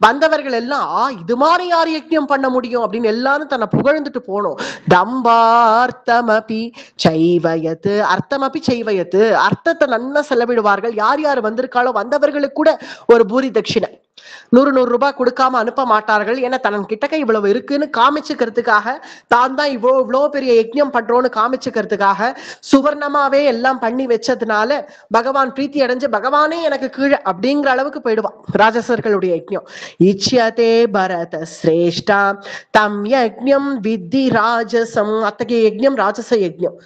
வந்தவர்கள் எல்லாம் இது மாதிரி யார் யஜ்ஞம் பண்ண முடியும் அப்படின்னு எல்லாரும் தன்னை புகழ்ந்துட்டு போனோம். தம்பார்த்தமபி சைவயத்து, அர்த்தமபி சைவயத்து, அர்த்தத்தை நல்லா செலவிடுவார்கள். யார் யார் வந்திருக்காளோ வந்தவர்களுக்கு கூட ஒரு பூரி தட்சிணை 100 ரூபாய் கொடுக்காம அனுப்ப மாட்டார்கள். ஏன்னா தன் கிட்டக்க இவ்வளவு இருக்குன்னு காமிச்சுக்கிறதுக்காக, தான் தான் இவ்வளவு பெரிய யஜ்ஞம் பண்றோம்னு காமிச்சுக்கிறதுக்காக சுவர்ணமாவே எல்லாம் பண்ணி வச்சதுனால பகவான் பிரீத்தி அடைஞ்சு பகவானே எனக்கு கீழே அப்படிங்கிற அளவுக்கு போயிடுவான் ராஜசர்களுடைய யஜ்ஞம். இச்யதே பரத சிரேஷ்டா தம் யஜ்ஞம் வித்தி ராஜசம். அத்தகைய யஜ்ஞம் ராஜச யஜ்ஞம்.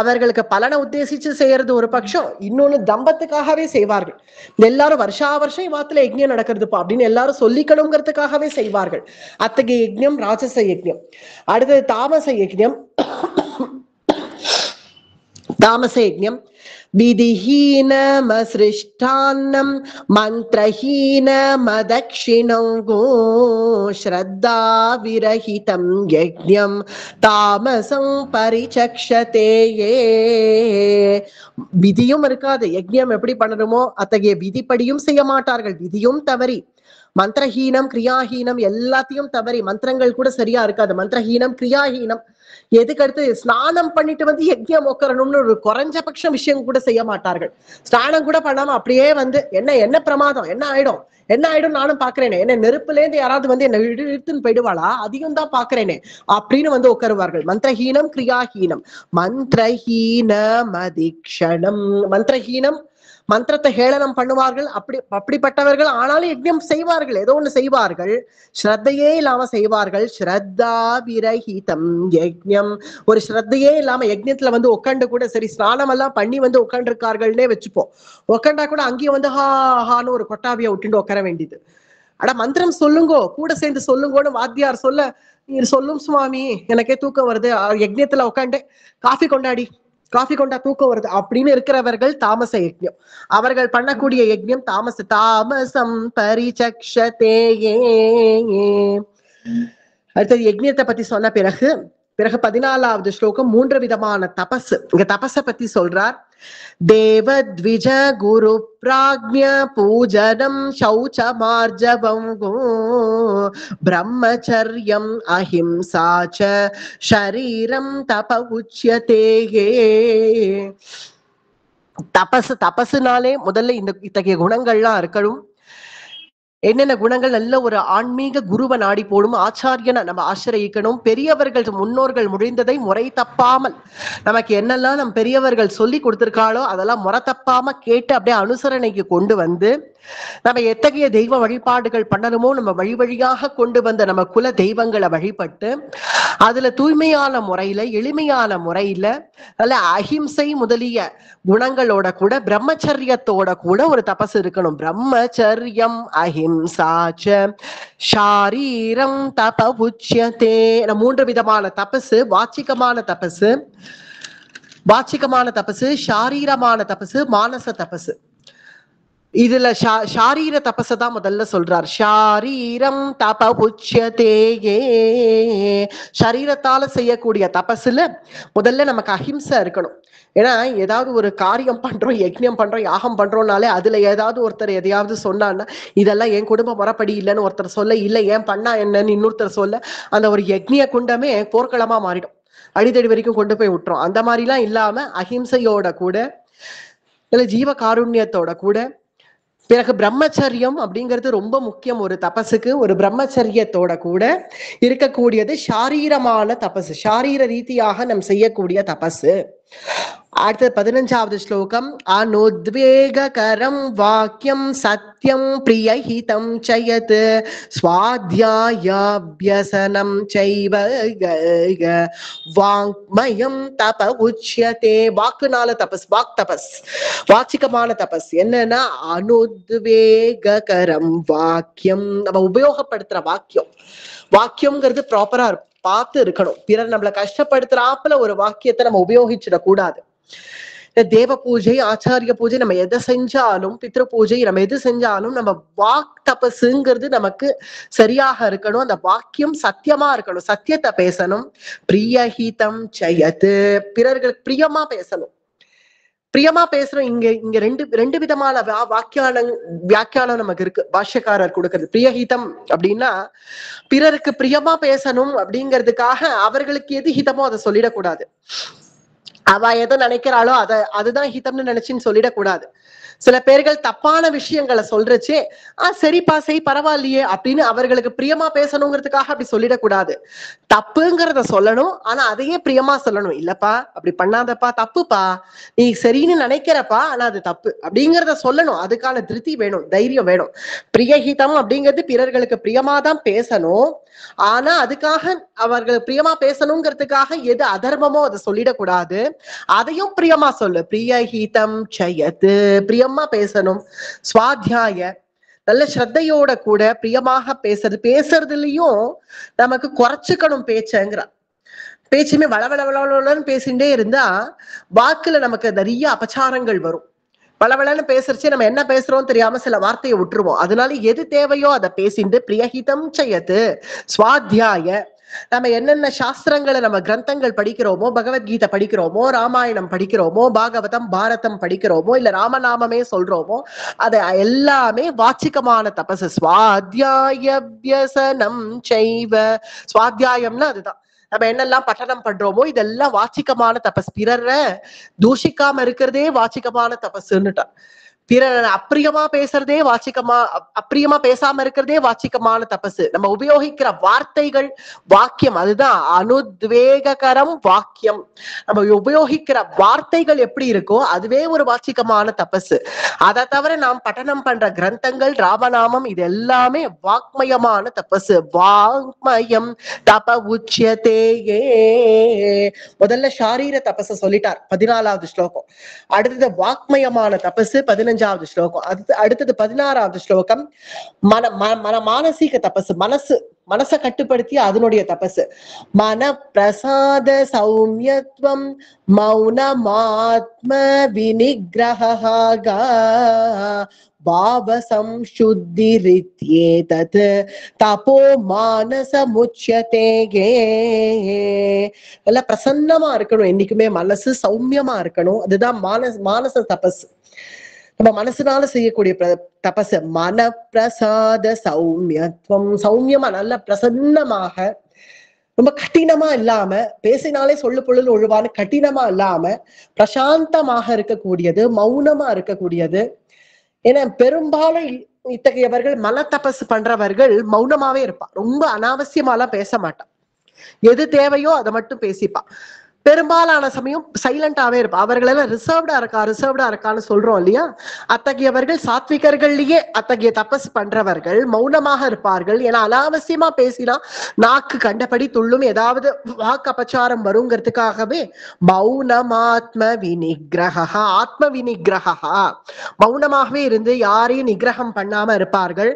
அவர்களுக்கு பலனை உத்தேசிச்சு செய்யறது ஒரு பட்சம், இன்னொன்னு தம்பத்துக்காகவே செய்வார்கள். எல்லாரும் வருஷா வருஷம் வாத்துல யஜ்ஞம் நடக்கிறதுப்பா அப்படின்னு எல்லாரும் சொல்லிக்கணுங்கிறதுக்காகவே செய்வார்கள். அத்தகைய யஜ்ஞம் ராஜச யஜ்ஞம். அடுத்தது தாமச யஜ்ஞம். தாமச யஜ்ஞம் விதிஹீனமஸ்ருஷ்டான்னம் மந்திரஹீனமதக்ஷிணங்கோ ஸ்ரத்தா விரஹிதம் யஜ்ஞம் தாமசம் பரிசக்ஷதே. விதியும் இருக்காது, யஜ்ஞம் எப்படி பண்ணணுமோ அத்தகைய விதிப்படியும் செய்ய மாட்டார்கள். விதியும் தவறி, மந்திரஹீனம் கிரியாஹீனம் எல்லாத்தையும் தவறி, மந்திரங்கள் கூட சரியா இருக்காது, மந்திரஹீனம் கிரியாஹீனம். எதுக்கு அடுத்து ஸ்நானம் பண்ணிட்டு வந்து யஜ்ஞம் உட்கரணும்னு ஒரு குறைஞ்சபட்ச விஷயம் கூட செய்ய மாட்டார்கள். ஸ்நானம் கூட பண்ணாம அப்படியே வந்து என்ன பிரமாதம், என்ன ஆயிடும் நானும் பாக்குறேனே, என்ன நெருப்புல இருந்து யாராவது வந்து என்ன இழுத்துன்னு போயிடுவாளா, அதிகம் தான் பாக்குறேனே அப்படின்னு வந்து உட்காருவார்கள். மந்திரஹீனம் கிரியாஹீனம். மந்திரஹீனம் அதிக்ஷணம். மந்திரஹீனம், மந்திரத்தை ஹேளனம் பண்ணுவார்கள். அப்படிப்பட்டவர்கள் ஆனாலும் யஜ்ஞம் செய்வார்கள், ஏதோ ஒண்ணு செய்வார்கள், ஸ்ரத்தையே இல்லாம செய்வார்கள். ஸ்ரத்தா விரஹிதம் யஜ்ஞம். ஒரு ஸ்ரத்தையே இல்லாம யஜ்ஞத்துல வந்து உட்காந்து கூட சரி ஸ்நானம் எல்லாம் பண்ணி வந்து உட்காந்து இருக்கார்கள்னே வச்சுப்போம். உட்காண்டா கூட அங்கேயும் வந்து ஹான்னு ஒரு கொட்டாவியை விட்டுட்டு உட்கார வேண்டியது. ஆனா மந்திரம் சொல்லுங்கோ, கூட சேர்ந்து சொல்லுங்கோன்னு வாத்தியார் சொல்ல, நீர் சொல்லும் சுவாமி எனக்கே தூக்கம் வருது, யஜ்ஞத்துல உட்காந்து காஃபி கொண்டா தூக்கம் வருது அப்படின்னு இருக்கிறவர்கள் தாமச யஜ்ஞம். அவர்கள் பண்ணக்கூடிய யஜ்ஞம் தாமசம் பரிசக்ஷதே. அடுத்தது யஜ்ஞத்தை பத்தி சொன்ன பிறகு 14வது ஸ்லோகம் 3 விதமான தபஸ். இங்க தபஸை பத்தி சொல்றார். தேவத்விஜ குரு பிராக்ஞ பூஜனம் சௌச்ச மார்ஜவம் பிரம்மச்சர்யம் அஹிம்சாச்ச ஷரீரம் தப உச்யதே. தபசுனாலே முதல்ல இத்தகைய குணங்கள்லாம் இருக்கணும். என்னென்ன குணங்கள்? நல்ல ஒரு ஆன்மீக குருவை நாடி போடும், ஆச்சாரியனை நம்ம ஆசிரியக்கணும், பெரியவர்கள் முன்னோர்கள் முடிந்ததை முறை தப்பாமல் நமக்கு என்னெல்லாம் நம் பெரியவர்கள் சொல்லி கொடுத்திருக்காளோ அதெல்லாம் முறை தப்பாம கேட்டு அப்படியே அனுசரணைக்கு கொண்டு வந்து நம்ம எத்தகைய தெய்வ வழிபாடுகள் பண்ணணுமோ நம்ம வழியாக கொண்டு வந்த நம்ம குல தெய்வங்களை வழிபட்டு அதுல தூய்மையான முறையில எளிமையான முறையில நல்ல அஹிம்சை முதலிய குணங்களோட கூட பிரம்மச்சரியத்தோட கூட ஒரு தபஸ் இருக்கணும். பிரம்மச்சரியம் அஹிம்சாச்ச ஷாரீரம் தப உச்யதே. 3 விதமான தபசு. வாச்சிகமான தபசு, ஷாரீரமான தபசு, மானச தபசு. இதுல ஷாரீர தபசை தான் முதல்ல சொல்றார். ஷாரீரம் தப உச்யதே. சரீரத்தால செய்யக்கூடிய தபசுல முதல்ல நமக்கு அஹிம்சை இருக்கணும். ஏன்னா ஏதாவது ஒரு காரியம் பண்றோம், யஜ்ஞம் பண்றோம், யாகம் பண்றோம்னாலே அதுல ஏதாவது ஒருத்தர் எதையாவது சொன்னான்னா இதெல்லாம் என் குடும்ப முறைப்படி இல்லைன்னு ஒருத்தர் சொல்ல, இல்லை ஏன் பண்ணா என்னன்னு இன்னொருத்தர் சொல்ல, அந்த ஒரு யஜ்ஞ குண்டமே போர்க்களமா மாறிடும், அடித்தடி வரைக்கும் கொண்டு போய் விட்டுரும். அந்த மாதிரிலாம் இல்லாம அஹிம்சையோட கூட இல்ல ஜீவ காருண்யத்தோட கூட பிறகு பிரம்மச்சரியம் அப்படிங்கிறது ரொம்ப முக்கியம். ஒரு தபசுக்கு ஒரு பிரம்மச்சரியத்தோட கூட இருக்கக்கூடியது ஷாரீரமான தபசு, ஷாரீர ரீதியாக நம் செய்யக்கூடிய தபசு. அடுத்தது 15வது ஸ்லோகம். அனுத்வேகரம் வாக்கியம் சத்யம் பிரியஹிதம் சயத் ஸ்வாத்யாயாப்யசனம் சைவ வாங்மயம் தப உச்யதே. வாக்குனால தபஸ், வாக் தபஸ், வாச்சிகமான தபஸ். என்னன்னா அனுத்வேகரம் வாக்கியம், நம்ம உபயோகப்படுத்துற வாக்கியம்ங்கிறது ப்ராப்பரா பார்த்து இருக்கணும். பிறர் நம்மளை கஷ்டப்படுத்துறாப்புல ஒரு வாக்கியத்தை நம்ம உபயோகிச்சிட கூடாது. தேவ பூஜை, ஆச்சாரிய பூஜை, நம்ம எதை செஞ்சாலும், பித்ரு பூஜை நம்ம எது செஞ்சாலும் நம்ம வாக் தபசுங்கிறது நமக்கு சரியாக இருக்கணும். அந்த வாக்கியம் சத்தியமா இருக்கணும், சத்தியத்தை பேசணும். பிரியஹிதம் ஜெயத்து, பிறர்களுக்கு பிரியமா பேசணும். பிரியமா பேசுறோம். இங்க இங்க ரெண்டு விதமான வியாக்கியானம் நமக்கு இருக்கு. பாஷ்யக்காரர் கொடுக்கிறது பிரியஹிதம் அப்படின்னா பிறருக்கு பிரியமா பேசணும் அப்படிங்கிறதுக்காக அவர்களுக்கு எது ஹிதமோ அதை சொல்லிடக்கூடாது. அவ எதை நினைக்கிறாளோ அதுதான் ஹிதம்னு நினைச்சுன்னு சொல்லிடக்கூடாது. சில பேர்கள் தப்பான விஷயங்களை சொல்றச்சே சரிப்பா செய் பரவாயில்லையே அப்படின்னு அவர்களுக்கு பிரியமா பேசணுங்கிறதுக்காக அப்படி சொல்லிடக்கூடாது. தப்புங்கிறத சொல்லணும், ஆனா அதையே பிரியமா சொல்லணும். இல்லப்பா அப்படி பண்ணாதப்பா, தப்புப்பா, நீ சரின்னு நினைக்கிறப்பா, ஆனா அது தப்பு அப்படிங்கிறத சொல்லணும். அதுக்கான திருப்தி வேணும், தைரியம் வேணும். பிரியஹிதம் அப்படிங்கிறது பிறர்களுக்கு பிரியமாதான் பேசணும், ஆனா அதுக்காக அவர்கள் பிரியமா பேசணுங்கிறதுக்காக எது அதர்மமோ அதை சொல்லிடக்கூடாது. அதையும் பிரியமா சொல்லு. பிரியஹிதம் ஜெயத்து, பிரியமா பேசணும். சுவாத்தியாய, நல்ல ஸ்ரத்தையோட கூட பிரியமாக பேசுறதுலயும் நமக்கு குறைச்சுக்கணும் பேச்சங்கிற. பேச்சுமே வளவளன்னு பேசிட்டே இருந்தா வாக்குல நமக்கு நிறைய அபச்சாரங்கள் வரும். வளவளன்னு பேசுறச்சே நம்ம என்ன பேசுறோம் தெரியாம சில வார்த்தையை விட்டுருவோம். அதனால எது தேவையோ அதை பேசிட்டு பிரியஹிதம் ஜெயத்து. சுவாத்தியாய, நம்ம என்னென்ன சாஸ்திரங்களை நம்ம கிரந்தங்கள் படிக்கிறோமோ, பகவத்கீதை படிக்கிறோமோ, ராமாயணம் படிக்கிறோமோ, பாகவதம் பாரதம் படிக்கிறோமோ, இல்ல ராமநாமமே சொல்றோமோ, அது எல்லாமே வாச்சிகமான தபசு. சுவாத்தியாய வியசனம் செய்வ, சுவாத்தியாயம்னா அதுதான். நம்ம என்னெல்லாம் பட்டனம் பண்றோமோ இதெல்லாம் வாச்சிகமான தபஸ். பிறரை தூஷிக்காம இருக்கிறதே வாச்சிகமான தபசுன்னுட்டா. பிறர் அப்பிரியமா பேசுறதே வாச்சிகமா, அப்பிரியமா பேசாம இருக்கிறதே வாச்சிகமான தபசு. நம்ம உபயோகிக்கிற வார்த்தைகள், வாக்கியம், அதுதான் அனுத்வேகரம் வாக்கியம். நம்ம உபயோகிக்கிற வார்த்தைகள் எப்படி இருக்கோ அதுவே ஒரு வாச்சிகமான தபசு. அதை தவிர நாம் பட்டனம் பண்ற கிரந்தங்கள், ராமநாமம், இது எல்லாமே வாக்மயமான தபசு. வாக்மயம் தப உச்சியதேயே. முதல்ல ஷாரீர தபச சொல்லிட்டார் 14வது ஸ்லோகம். அடுத்தது வாக்மயமான தபசு 15வது ஸ்லோகம். அடுத்தது 16வது ஸ்லோகம் மானசீக தபசு. மனசை கட்டுப்படுத்தி அதனுடைய தபசு. மன பிரசாத சௌமியத்வம் மௌனமாத்ம விநிகிரஹா பாவ சம்சுத்திரித்யேதத் தபோ மானசமுச்யதே. எல்லாம் பிரசன்னமா இருக்கணும், என்னைக்குமே மனசு சௌமியமா இருக்கணும். அதுதான் மானச தபஸ். நம்ம மனசுனால செய்யக்கூடிய தபசு. மன பிரசாத சௌமியத்துவம், சௌமியமா நல்ல பிரசன்னமாக, ரொம்ப கடினமா இல்லாம, பேசினாலே சொல்லு பொழுது ஒழுவான கடினமா இல்லாம பிரசாந்தமாக இருக்கக்கூடியது, மௌனமா இருக்கக்கூடியது. ஏன்னா பெரும்பாலும் இத்தகையவர்கள் மன தபசு பண்றவர்கள் மௌனமாவே இருப்பா. ரொம்ப அனாவசியமாலாம் பேச மாட்டான். எது தேவையோ அதை மட்டும் பேசிப்பா. பெரும்பாலான சமயம் சைலண்டாவே இருப்பா. அவர்களெல்லாம் ரிசர்வ்டா இருக்கான்னு சொல்றோம் இல்லையா? அத்தகையவர்கள் சாத்விகர்கள்லயே அத்தகைய தபஸ் பண்றவர்கள் மௌனமாக இருப்பார்கள். ஏன்னா அனாவசியமா பேசினா நாக்கு கண்டபடி துள்ளும், ஏதாவது வாக்கு அபச்சாரம் வருங்கிறதுக்காகவே மௌனமாத்ம விநிகிரஹா, ஆத்ம விநிகிரஹா, மௌனமாகவே இருந்து யாரையும் நிகிரகம் பண்ணாம இருப்பார்கள்.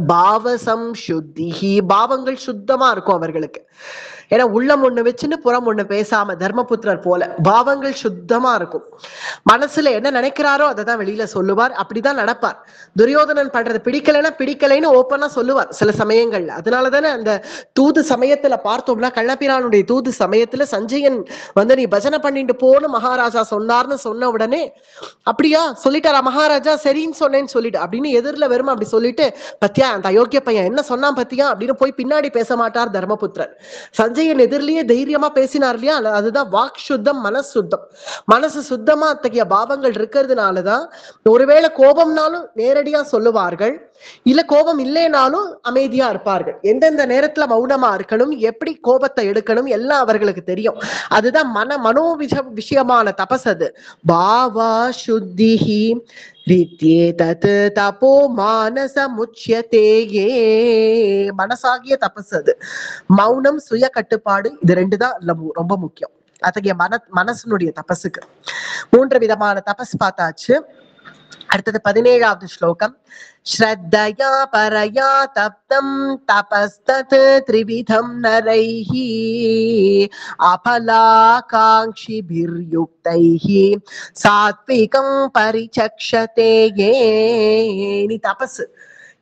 பாவ சம்சுத்திஹி, பாவங்கள் சுத்தமா இருக்கும் அவர்களுக்கு. ஏன்னா உள்ளம் ஒண்ணு வச்சுன்னு புறம் ஒண்ணு பேசாம, தர்மபுத்திரர் போல பாவங்கள் சுத்தமா இருக்கும். மனசுல என்ன நினைக்கிறாரோ அதை தான் வெளியில சொல்லுவார். அப்படிதான் நடப்பார். துரியோதனன் பண்றது பிடிக்கலைன்னு ஓப்பனா சொல்லுவார் சில சமயங்கள்ல. அதனாலதானே அந்த தூது சமயத்துல பார்த்தோம்னா, கண்ணபிரானுடைய தூது சமயத்துல சஞ்சயன் நீ பஜனை பண்ணிட்டு போன்னு மகாராஜா சொன்னார்னு சொன்ன உடனே, அப்படியா சொல்லிட்டாரா மகாராஜா, சரின்னு சொன்னேன்னு சொல்லிட்டு அப்படின்னு எதிரில வெறும் அப்படி சொல்லிட்டு, பத்தியா அந்த அயோக்கிய பையன் என்ன சொன்னான் பத்தியா அப்படின்னு போய் பின்னாடி பேச மாட்டார் தர்மபுத்திரர். சஞ்சயன் எதிரிலேயே தைரியமா பேசினார் இல்லையா? அதுதான் வாக் சுத்தம், மனசு சுத்தம். மனசு சுத்தமா அத்தகைய பாவங்கள் இருக்கிறதுனாலதான் ஒருவேளை கோபம்னாலும் நேரடியா சொல்லுவார்கள், இல்ல கோபம் இல்லைனாலும் அமைதியா இருப்பார்கள். எந்தெந்த நேரத்துல மௌனமா இருக்கணும், எப்படி கோபத்தை எடுக்கணும் எல்லாம் அவர்களுக்கு தெரியும். அதுதான் விஷயமான தபஸ். அது பாவா சுத்திஹி ரித்யேதத் தபோ மானசமுச்யதே. மனசாகிய தபஸ் அது. மௌனம், சுய கட்டுப்பாடு, இது ரெண்டு தான் ரொம்ப முக்கியம் அத்தகைய மனசனுடைய தபஸுக்கு. 3 விதமான தபஸ் பார்த்தாச்சு. அடுத்தது 17வது ஸ்லோகம். ஸ்ரத்தயா பரயா தப்தம் தபஸ்தத் த்ரிவிதம் நரைஹி அபலாகாங்ஷிபிர்யுக்தைஹி சாத்விகம் பரிசக்ஷதே. நீ தபஸ்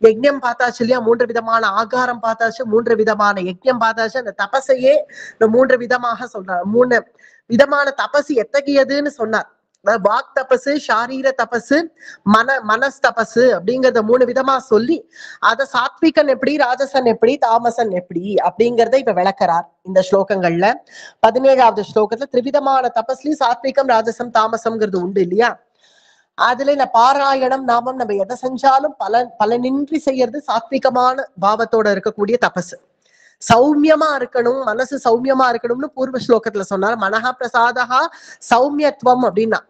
யஜ்ஞம் பார்த்தாச்சு இல்லையா, 3 விதமான ஆகாரம் பார்த்தாச்சு, 3 விதமான யஜ்ஞம் பார்த்தாச்சு. அந்த தபஸையே இந்த 3 விதமாக சொல்றார். 3 விதமான தபசு எத்தகையதுன்னு சொன்னார். வாக் தபசு, ஷாரீர தபசு, மனஸ் தபசு அப்படிங்கறத 3 விதமா சொல்லி அத சாத்விகன் எப்படி, ராஜசன் எப்படி, தாமசன் எப்படி அப்படிங்கறத இப்ப விளக்குறார் இந்த ஸ்லோகங்கள்ல. 17வது ஸ்லோகத்துல திரிவிதமான தபஸ்லயும் சாத்விகம், ராஜசம், தாமசம்ங்கிறது உண்டு இல்லையா. அதுல இந்த பாராயணம் நாமம் நம்ம எதை செஞ்சாலும் பலனின்றி செய்யறது சாத்விகமான பாவத்தோட இருக்கக்கூடிய தபசு. சௌமியமா இருக்கணும், மனசு சௌமியமா இருக்கணும்னு பூர்வ ஸ்லோகத்துல சொன்னார். மனஹா பிரசாதஹா சௌமியத்துவம் அப்படின்னா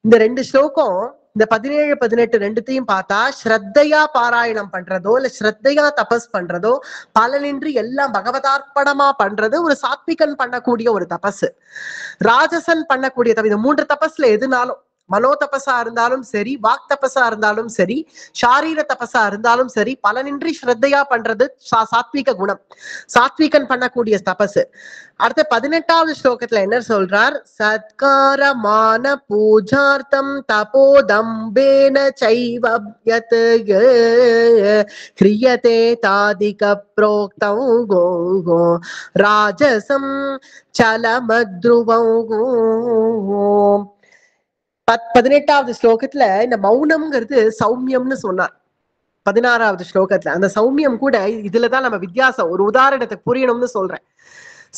இந்த 2 ஸ்லோகம், இந்த 17, 18 ரெண்டுத்தையும் பார்த்தா ஸ்ரத்தையா பாராயணம் பண்றதோ இல்ல ஸ்ரத்தையா தபஸ் பண்றதோ பலனின்றி எல்லாம் பகவதார்ப்பணமா பண்றது ஒரு சாத்விகன் பண்ணக்கூடிய ஒரு தபசு. ராஜசன் பண்ணக்கூடிய இந்த 3 தபஸ்ல எதுனாலும், மனோ தபசா இருந்தாலும் சரி, வாக் தபசா இருந்தாலும் சரி, ஷாரீர தபசா இருந்தாலும் சரி, பலனின்றி ஸ்ரத்தையா பண்றது சாத்விக குணம், சாத்விகன் பண்ணக்கூடிய தபசு. அடுத்த 18வது ஸ்லோகத்துல என்ன சொல்றார்? சத்காரமான பூஜார்த்தம் தபோதம்பேன சைவப்யத் கிரியதே தாதிக ப்ரோக்தம் கோ ராஜசம் சலமத்ருவம். 18வது ஸ்லோகத்துல இந்த மௌனம்ங்கிறது சௌமியம்னு சொன்னார். 16வது ஸ்லோகத்துல அந்த சௌமியம் கூட இதுலதான் நம்ம வித்தியாசம். ஒரு உதாரணத்துக்கு புரியணும்னு சொல்றேன்.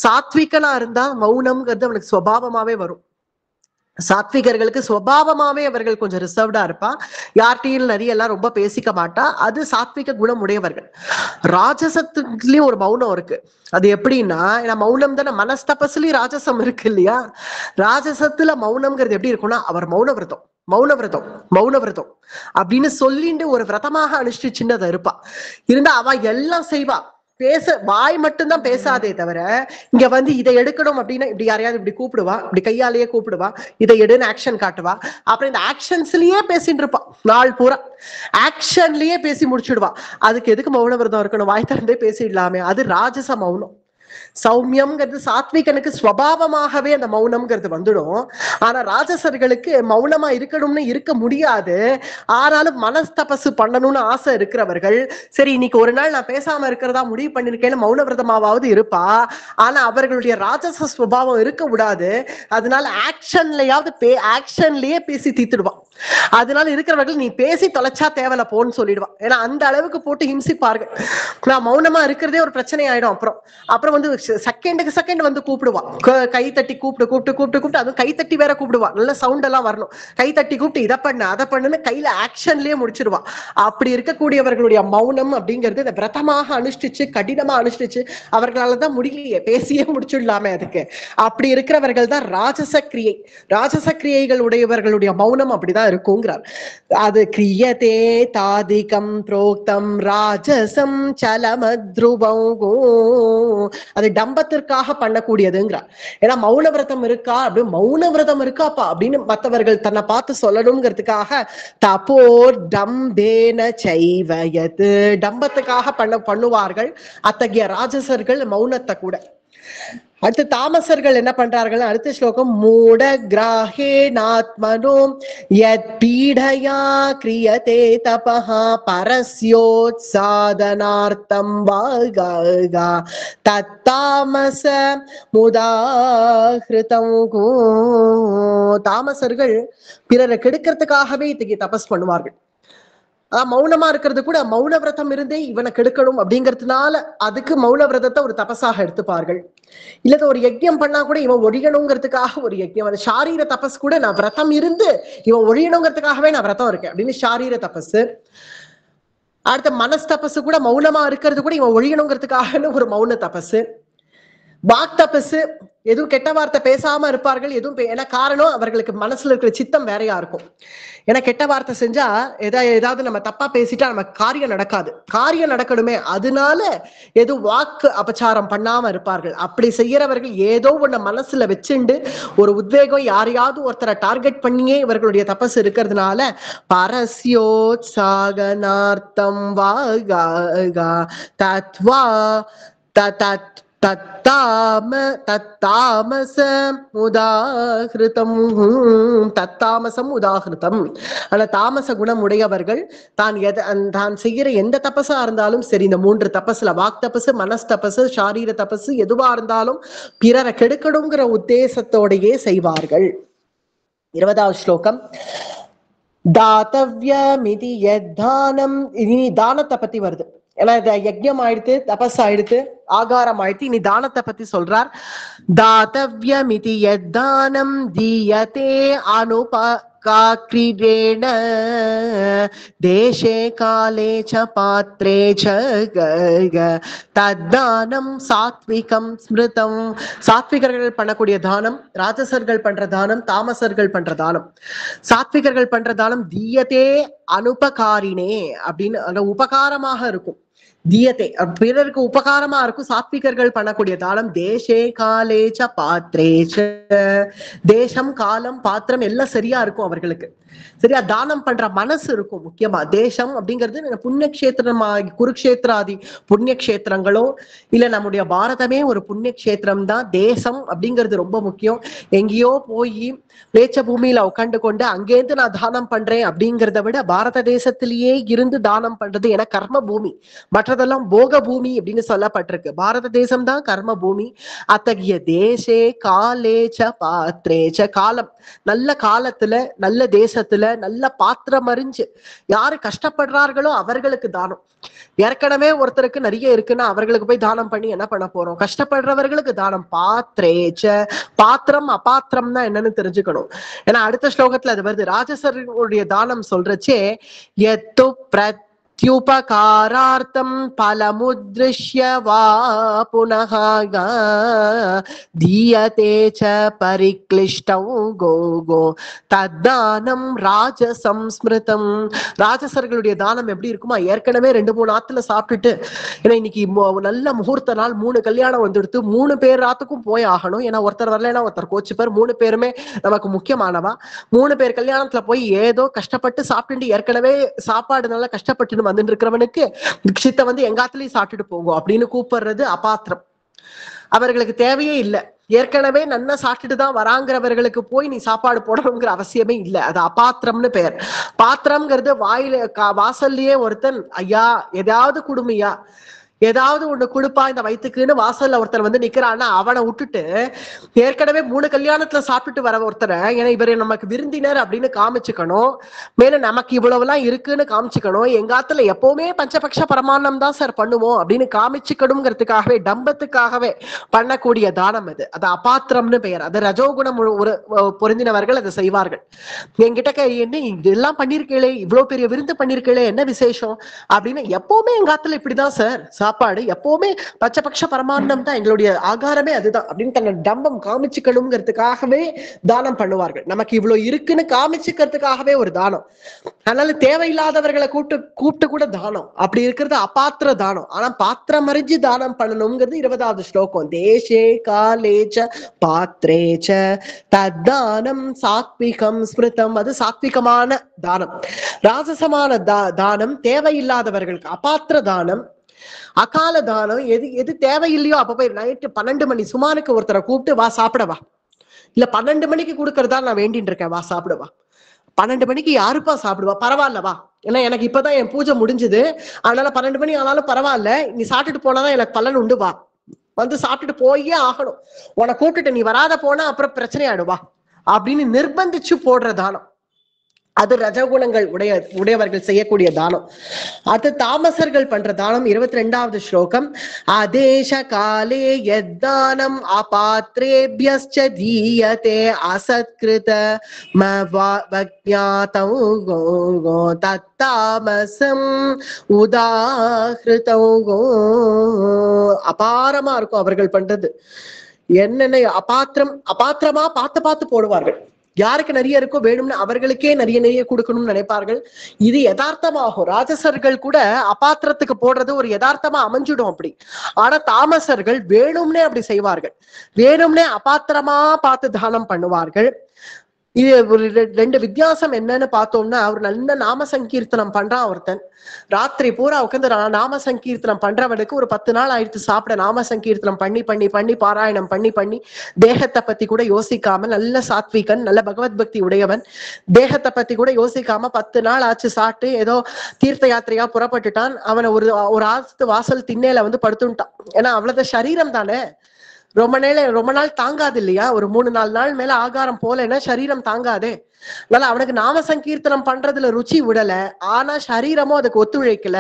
சாத்விகனா இருந்தா மௌனம்ங்கிறது அவனுக்கு சுபாவமாவே வரும். சாத்விகர்களுக்கு சுபாவமாவே அவர்கள் கொஞ்சம் ரிசர்வ்டா இருப்பா, யார்கிட்டையும் நிறைய எல்லாம் ரொம்ப பேசிக்க மாட்டா. அது சாத்விக குணம் உடையவர்கள். ராஜசத்துலயும் ஒரு மௌனம் இருக்கு. அது எப்படின்னா, மௌனம் தானே மனஸ்தபஸ்லயும் ராஜசம் இருக்கு இல்லையா. ராஜசத்துல மௌனம்ங்கிறது எப்படி இருக்கும்னா, அவர் மௌனவிரதம் மௌனவிரதம் மௌனவிரதம் அப்படின்னு சொல்லிட்டு ஒரு விரதமாக அனுஷ்டிச்சுன்னு அதை இருப்பா. இருந்தா அவ எல்லாம் செய்வா, பேச வாய் மட்டும்தான் பேசாதே தவிர இங்க வந்து இதை எடுக்கணும் அப்படின்னா இப்படி யாரையாவது இப்படி கூப்பிடுவா, இப்படி கையாலேயே கூப்பிடுவா, இதை எடுன்னு ஆக்ஷன் காட்டுவா. அப்புறம் இந்த ஆக்ஷன்ஸ்லயே பேசிட்டு இருப்பா, நாள் பூரா ஆக்ஷன்லயே பேசி முடிச்சுடுவா. அதுக்கு எதுக்கு மௌன விரதம் இருக்கணும், வாய் திறந்தே பேசிடலாமே. அது ராஜச மௌனம். சௌமியம்ங்கிறது சாத்விகனுக்கு ஸ்வபாவமாகவே அந்த மௌனம்ங்கிறது வந்துடும். ஆனா ராஜசர்களுக்கு மௌனமா இருக்கணும்னு இருக்க முடியாது. ஆனாலும் மனஸ்தபசு பண்ணணும்னு ஆசை இருக்கிறவர்கள், சரி இன்னைக்கு ஒரு நாள் நான் பேசாம இருக்கிறதா முடிவு பண்ணிருக்கேன்னு மௌன விரதமாவது இருப்பா. ஆனா அவர்களுடைய ராஜச ஸ்வபாவம் இருக்க விடாது. அதனால ஆக்ஷன்லயே பேசி தீத்துடுவான். அதனால இருக்கிறவர்கள் நீ பேசி தொலைச்சா தேவல போன்னு சொல்லிடுவான். ஏன்னா அந்த அளவுக்கு போட்டு ஹிம்சிப்பார்கள். நான் மௌனமா இருக்கிறதே ஒரு பிரச்சனை ஆயிடும். அப்புறம் வந்து செகண்டுக்கு செகண்ட் வந்து கூப்பிடுவான், கை தட்டி கூப்பிட்டு அதுவும் கை தட்டி வேற கூப்பிடுவான். நல்ல சவுண்ட் எல்லாம் வரணும். கை தட்டி கூப்பிட்டு இதை பண்ணு அதை பண்ணுன்னு கையில ஆக்ஷன்லயே முடிச்சிருவான். அப்படி இருக்கக்கூடியவர்களுடைய மௌனம் அப்படிங்கிறது இந்த விரதமாக அனுஷ்டிச்சு கடினமா அனுஷ்டிச்சு அவர்களாலதான் முடியலையே, பேசியே முடிச்சுடலாமே. அதுக்கு அப்படி இருக்கிறவர்கள் தான் ராஜச கிரியை. ராஜச கிரியைகள் உடையவர்களுடைய மௌனம் அப்படிதான் இருக்குங்கிறார். அது கிரியதே தாதிகம் புரோக்தம் ராஜசம் சலமத்ருவம். அது டம்பத்திற்காக பண்ணக்கூடியதுங்கிறார். ஏன்னா மௌன விரதம் இருக்கா, அப்படி மௌன விரதம் இருக்காப்பா அப்படின்னு மற்றவர்கள் தன்னை பார்த்து சொல்லணுங்கிறதுக்காக தபோர் டம்பேன சைவயது டம்பத்துக்காக பண்ணுவார்கள் அத்தகைய ராஜசர்கள் மௌனத்தை கூட. அடுத்து தாமசர்கள் என்ன பண்றார்கள்? அடுத்த ஸ்லோகம் மூட கிராஹே நாத்மனோ யத் பீடயா கிரியதே தபஹா பரஸ்யோத்சாதனார்த்தம் வாகா தத்தாமச முதாஹ்ருதம். தாமசர்கள் பிறரை கெடுக்கிறதுக்காகவே இத்தகைய தபஸ் பண்ணுவார்கள். மௌனமா இருக்கிறது கூட மௌன விரதம் இருந்தே இவனை கெடுக்கணும் அப்படிங்கிறதுனால அதுக்கு மௌன விரதத்தை ஒரு தபஸாக எடுத்துப்பார்கள். இல்லது ஒரு யஜ்யம் பண்ணா கூட இவன் ஒழியணுங்கிறதுக்காக ஒரு யஜ்யம். அந்த ஷாரீர தபஸ் கூட நான் விரதம் இருந்து இவன் ஒழியணுங்கிறதுக்காகவே நான் விரதம் இருக்கேன் அப்படின்னு ஷாரீர தபஸ். அடுத்த மனஸ் தபஸ் கூட மௌனமா இருக்கிறது கூட இவன் ஒழியணுங்கிறதுக்காக ஒரு மௌன தபஸ். வாக் தபஸ் எதுவும் கெட்ட வார்த்தை பேசாம இருப்பார்கள். எதுவும் ஏன்னா காரணம் அவர்களுக்கு மனசுல இருக்கிற சித்தம் வேறையா இருக்கும். ஏன்னா கெட்ட வார்த்தை செஞ்சா ஏதாவது நம்ம தப்பா பேசிட்டா நம்ம காரியம் நடக்காது. காரியம் நடக்கணுமே, அதனால எதுவும் வாக்கு அபச்சாரம் பண்ணாம இருப்பார்கள். அப்படி செய்யறவர்கள் ஏதோ ஒண்ணு மனசுல வச்சுண்டு ஒரு உத்வேகம் யாரையாவது ஒருத்தரை டார்கெட் பண்ணியே இவர்களுடைய தபசு இருக்கிறதுனால பரஸ்யோத்சாகனார்த்தம் வாகா தத்வா தத்தாமசம் உதாகிருதம். ஆனா தாமச குணம் உடையவர்கள் தான் செய்யற எந்த தபசா இருந்தாலும் சரி, இந்த 3 தபசுல வாக் தபசு, மனஸ் தபசு, சாரீர தபசு எதுவா இருந்தாலும் பிறரை கெடுக்கணுங்கிற உத்தேசத்தோடையே செய்வார்கள். 20வது ஸ்லோகம். தாத்தவ்யமிதி யத்தானம். இனி தானத்தை பத்தி வருது. ஏன்னா இது யஜ்யம் ஆயிடுத்து, தபஸ் ஆயிடுத்து, ஆகாரம் ஆயிடுத்து. இனி தானத்தை பத்தி சொல்றார். தாத்தவ்யமிதி யத்தானம் தீயதே அனுபகாக்ரீடேன தேசே காலே ச பாத்ரே ச தத்தானம் சாத்விகம் ஸ்மிருதம். சாத்விகர்கள் பண்ணக்கூடிய தானம், ராஜசர்கள் பண்ற தானம், தாமசர்கள் பண்ற தானம். சாத்விகர்கள் பண்ற தானம் தீயதே அனுபகாரினே அப்படின்னு உபகாரமாக இருக்கும். தீயத்தை பிறருக்கு உபகாரமா இருக்கும். சாத்விகர்கள் பண்ணக்கூடிய தானம் தேசே காலேச்ச பாத்ரேச்ச. தேசம், காலம், பாத்திரம் எல்லாம் சரியா இருக்கும் அவர்களுக்கு. சரியா தானம் பண்ற மனசு இருக்கும். முக்கியமா தேசம் அப்படிங்கிறது புண்ணியக்ஷேத்திரமா, குருக்ஷேத்திராதி புண்ணியக்ஷேத்திரங்களோ இல்ல நம்முடைய பாரதமே ஒரு புண்ணியக்ஷேத்திரம் தான். தேசம் அப்படிங்கிறது ரொம்ப முக்கியம். எங்கேயோ போய் பேச்ச பூமியில உட்காந்து கொண்டு அங்கேருந்து நான் தானம் பண்றேன் அப்படிங்கிறத விட பாரத தேசத்திலேயே இருந்து தானம் பண்றது என கர்ம பூமி, மற்றதெல்லாம் போக பூமி அப்படின்னு சொல்லப்பட்டிருக்கு. பாரத தேசம் தான் கர்ம பூமி. அத்தகைய தேசே காலேச்ச பாத்ரேச்ச. காலம், நல்ல காலத்துல, நல்ல தேசத்துல, நல்ல பாத்திரம் அறிஞ்சு யாரு கஷ்டப்படுறார்களோ அவர்களுக்கு தானம். ஏற்கனவே ஒருத்தருக்கு நிறைய இருக்குன்னா அவர்களுக்கு போய் தானம் பண்ணி என்ன பண்ண போறோம்? கஷ்டப்படுறவர்களுக்கு தானம். பாத்ரேச்ச. பாத்திரம் அபாத்திரம்னா என்னன்னு தெரிஞ்சுக்கணும். ஏன்னா அடுத்த ஸ்லோகத்துல அது வருது. ராஜசருடைய தானம் சொல்றச்சே எத்து பிரத்யுபகாரார்த்தம் பலமுத்ருஷ்ய வா புனஹ தீயதே ச பரிக்ளிஷ்டம் கோ கோ தத்தானம் ராஜசம்ஸ்மிருதம். ராஜசர்களுடைய தானம் எப்படி இருக்குமா? ஏற்கனவே 2-3 ஆத்துல சாப்பிட்டுட்டு, ஏன்னா இன்னைக்கு நல்ல முகூர்த்த நாள், 3 கல்யாணம் வந்துடுத்து, 3 பேர் ராத்துக்கும் போய் ஆகணும். ஏன்னா ஒருத்தர் வரலன்னா ஒருத்தர் கோச்சுப்பார். 3 பேருமே நமக்கு முக்கியமானவா. 3 பேர் கல்யாணத்துல போய் ஏதோ கஷ்டப்பட்டு சாப்பிட்டு, ஏற்கனவே சாப்பாடு நல்லா கஷ்டப்பட்டு வந்துட்டு இருக்கிறவனுக்கு சித்த வந்து எங்காத்துலயும் சாப்பிட்டுட்டு போகும் அப்படின்னு கூப்பிடுறது அபாத்திரம். அவர்களுக்கு தேவையே இல்லை. ஏற்கனவே நன்னா சாப்பிட்டுட்டு தான் வராங்கிறவர்களுக்கு போய் நீ சாப்பாடு போடணுங்கிற அவசியமே இல்லை. அது அபாத்திரம்னு பெயர். பாத்திரம்ங்கிறது வாசல்லையே ஒருத்தன் ஐயா ஏதாவது குடுமையா, ஏதாவது ஒண்ணு கொடுப்பா இந்த வயிற்றுக்குன்னு வாசல்ல ஒருத்தர் வந்து நிக்கிறான்னா அவனை விட்டுட்டு ஏற்கனவே 3 கல்யாணத்துல சாப்பிட்டுட்டு வர ஒருத்தரை, ஏன்னா இவரை நமக்கு விருந்தினர் அப்படின்னு காமிச்சுக்கணும், மேல நமக்கு இவ்வளவுலாம் இருக்குன்னு காமிச்சுக்கணும், எங்காத்துல எப்பவுமே பஞ்சபக்ஷ பரமான்னம் தான் சார் பண்ணுவோம் அப்படின்னு காமிச்சுக்கணுங்கிறதுக்காகவே, டம்பத்துக்காகவே பண்ணக்கூடிய தானம் அது. அது அபாத்திரம்னு பெயர். அது ரஜோகுணம் ஒரு பொருந்தினவர்கள் அதை செய்வார்கள். என்கிட்ட என்ன இதெல்லாம் பண்ணிருக்கே, இவ்வளவு பெரிய விருந்து பண்ணிருக்கே, என்ன விசேஷம் அப்படின்னு. எப்பவுமே எங்காத்துல இப்படிதான் சார் சாப்பாடு, எப்பவுமே பச்சபக்ஷ பரமான்னம் தான் எங்களுடைய ஆகாரமே அதுதான் அப்படின்னு தன்னை டம்பம் காமிச்சுக்கணுங்கிறதுக்காகவே தானம் பண்ணுவார்கள். நமக்கு இவ்வளவு இருக்குன்னு காமிச்சுக்கிறதுக்காகவே ஒரு தானம். அதனால தேவையில்லாதவர்களை கூப்பிட்டு கூட தானம். அப்படி இருக்கிறது அபாத்திர தானம். ஆனா பாத்திரம் அறிஞ்சு தானம் பண்ணணுங்கிறது 20வது ஸ்லோகம். தேசே காலேச்ச பாத்ரேச்ச தத்தானம் சாத்விகம் ஸ்மிருதம். அது சாத்விகமான தானம். ராஜசமான தானம் தேவையில்லாதவர்களுக்கு அபாத்திர தானம். அகால தானம் எது தேவையில்லையோ அப்ப போய் நைட்டு 12 மணி சுமாருக்கு ஒருத்தரை கூப்பிட்டு வா சாப்பிடவா, இல்ல 12 மணிக்கு கொடுக்கறதா நான் வேண்டிட்டு இருக்கேன் வா சாப்பிடுவா. 12 மணிக்கு யாருப்பா சாப்பிடுவா? பரவாயில்லவா, ஏன்னா எனக்கு இப்பதான் என் பூஜை முடிஞ்சுது, அதனால 12 மணி ஆனாலும் பரவாயில்ல, நீ சாப்பிட்டுட்டு போனாதான் எனக்கு பலன் உண்டு, வா வந்து சாப்பிட்டுட்டு போயே ஆகணும், உன்னை கூப்பிட்டுட்டு நீ வராத போனா அப்புறம் பிரச்சனை ஆயிடுவா அப்படின்னு நிர்பந்திச்சு போடுற தானம். அது ரஜகுணங்கள் உடையவர்கள் செய்யக்கூடிய தானம். அது தாமசர்கள் பண்ற தானம். 22வது ஸ்லோகம். அதேஷ காலே யத்தானம் அபாத்ரேப்யஸ்ச தீயதே அசத்கிருத மவ்ஞாதௌ தத்தாமசம் உதாஹ்ருதௌ. அபாரமா இருக்கும் அவர்கள் பண்றது. என்னென்ன அபாத்திரமா பார்த்து பார்த்து போடுவார்கள். யாருக்கு நிறைய இருக்கோ வேணும்னு அவர்களுக்கே நிறைய நிறைய கொடுக்கணும்னு நினைப்பார்கள். இது யதார்த்தமாகும். ராஜசர்கள் கூட அபாத்திரத்துக்கு போடுறது ஒரு யதார்த்தமா அமைஞ்சிடும் அப்படி. ஆனா தாமசர்கள் வேணும்னே அப்படி செய்வார்கள். வேணும்னே அபாத்திரமா பார்த்து தானம் பண்ணுவார்கள். இது ஒரு ரெண்டு வித்தியாசம் என்னன்னு பார்த்தோம்னா, அவர் நல்ல நாம சங்கீர்த்தனம் பண்றான் ஒருத்தன். ராத்திரி பூரா உட்காந்து நாம சங்கீர்த்தனம் பண்றவனுக்கு ஒரு 10 நாள் ஆயிடுத்து சாப்பிட. நாம சங்கீர்த்தனம் பண்ணி பண்ணி பண்ணி பாராயணம் பண்ணி பண்ணி தேகத்தை பத்தி கூட யோசிக்காம, நல்ல சாத்விகன், நல்ல பகவத் பக்தி உடையவன், தேகத்தை பத்தி கூட யோசிக்காம 10 நாள் ஆச்சு சாப்பிட்டு ஏதோ தீர்த்த யாத்திரையா புறப்பட்டுட்டான். அவனை ஒரு ஆத்து வாசல் திண்ணையில வந்து படுத்துட்டான். ஏன்னா அவ்வளவு சரீரம் தானே, ரொம்ப நாள் தாங்காது இல்லையா? ஒரு 3-4 நாள் மேல ஆகாரம் போலன்னா சரீரம் தாங்காதே. அதனால அவனுக்கு நாம சங்கீர்த்தனம் பண்றதுல ருச்சி விடல. ஆனா சரீரமும் அதுக்கு ஒத்துழைக்கல.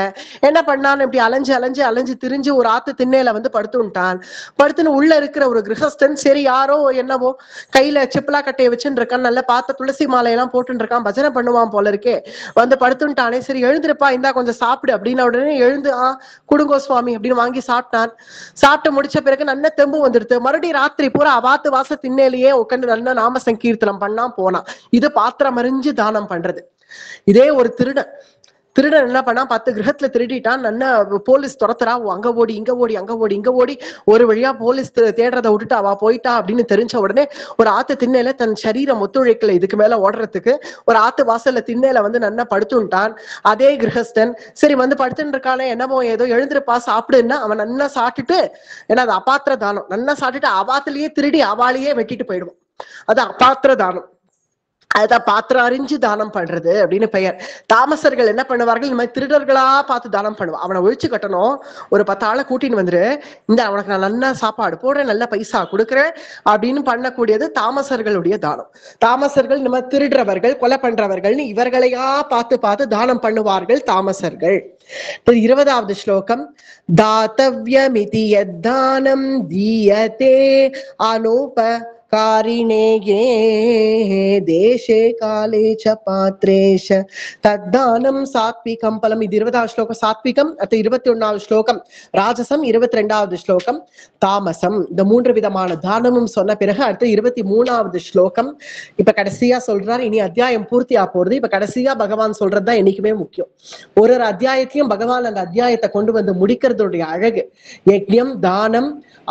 என்ன பண்ணான்னு இப்படி அலைஞ்சு அலைஞ்சு அலைஞ்சு திரிஞ்சு ஒரு ஆத்து திண்ணையில வந்து படுத்துட்டான். படுத்துன்னு உள்ள இருக்கிற ஒரு கிரகஸ்தன், சரி யாரோ என்னவோ கையில சிப்பலா கட்டையை வச்சுட்டு இருக்கான், நல்ல பார்த்த துளசி மாலையெல்லாம் போட்டுட்டு இருக்கான், பஜனை பண்ணுவான் போல இருக்கே, வந்து படுத்துட்டானே, சரி எழுந்திருப்பா, இந்தா கொஞ்சம் சாப்பிடு அப்படின்னு உடனே எழுந்து குடுங்கோ சுவாமி அப்படின்னு வாங்கி சாப்பிட்டான். சாப்பிட்டு முடிச்ச பிறகு நல்ல தெம்பு வந்துடுது. மறுபடியும் ராத்திரி பூரா அவாத்து வாச திண்ணையிலேயே உட்காந்து நல்ல நாம சங்கீர்த்தனம் பண்ணா போனான். இது பாத்திரம் அறிஞ்சு தானம் பண்றது. இதே ஒரு திருடன் என்ன பண்ணா, 10 கிரகத்துல திருடிட்டான். நல்ல போலீஸ் துரத்துறா, அங்க ஓடி இங்க ஓடி அங்க ஓடி இங்க ஓடி ஒரு வழியா போலீஸ் தேடுறதை விட்டுட்டு அவ போயிட்டா அப்படின்னு தெரிஞ்ச உடனே ஒரு ஆத்து திண்ணையில தன் சரீரம் ஒத்துழைக்கல இதுக்கு மேல ஓடுறதுக்கு, ஒரு ஆத்து வாசல்ல திண்ணையில வந்து நல்லா படுத்துட்டான். அதே கிரகஸ்தன் சரி வந்து படுத்துட்டு இருக்கானே, என்னமோ ஏதோ எழுந்திருப்பா சாப்பிடுன்னா அவன் நல்லா சாப்பிட்டுட்டு, ஏன்னா அது அபாத்திர தானம், நல்லா சாப்பிட்டுட்டு அவாத்திலேயே திருடி அவாளையே வெட்டிட்டு போயிடுவான். அது அபாத்திர தானம். அதுதான் பாத்திரம் அறிஞ்சு தானம் பண்றது அப்படின்னு பெயர். தாமசர்கள் என்ன பண்ணுவார்கள், இந்த மாதிரி திருடர்களா பார்த்து தானம் பண்ணுவான். அவனை ஒழிச்சு கட்டணும், ஒரு 10 ஆளை கூட்டின்னு வந்துரு, இந்த அவனுக்கு நான் நல்ல சாப்பாடு போடுறேன், நல்ல பைசா கொடுக்குறேன் அப்படின்னு பண்ணக்கூடியது தாமசர்களுடைய தானம். தாமசர்கள் இந்த மாதிரி திருடுறவர்கள், கொலை பண்றவர்கள்னு இவர்களையா பார்த்து பார்த்து தானம் பண்ணுவார்கள் தாமசர்கள். 20வது ஸ்லோகம். தாத்தவ்யமிதி யத்தானம் தீயதே அனூப காரிணே தேசே காலே ச பாத்ரேஷ தத்தானம் சாத்விகம் பலம். இது 20வது ஸ்லோகம் சாத்விகம். அடுத்து 21வது ஸ்லோகம் ராஜசம், 22வது ஸ்லோகம் தாமசம். இந்த 3 விதமான தானமும் சொன்ன பிறகு அடுத்து 23வது ஸ்லோகம் இப்ப கடைசியா சொல்றாரு. இனி அத்தியாயம் பூர்த்தியா போறது. இப்ப கடைசியா பகவான் சொல்றதுதான் என்னைக்குமே முக்கியம். ஒரு அத்தியாயத்தையும் பகவான் அந்த அத்தியாயத்தை கொண்டு வந்து முடிக்கிறதுடைய அழகு. யஜ்ஞம், தானம்,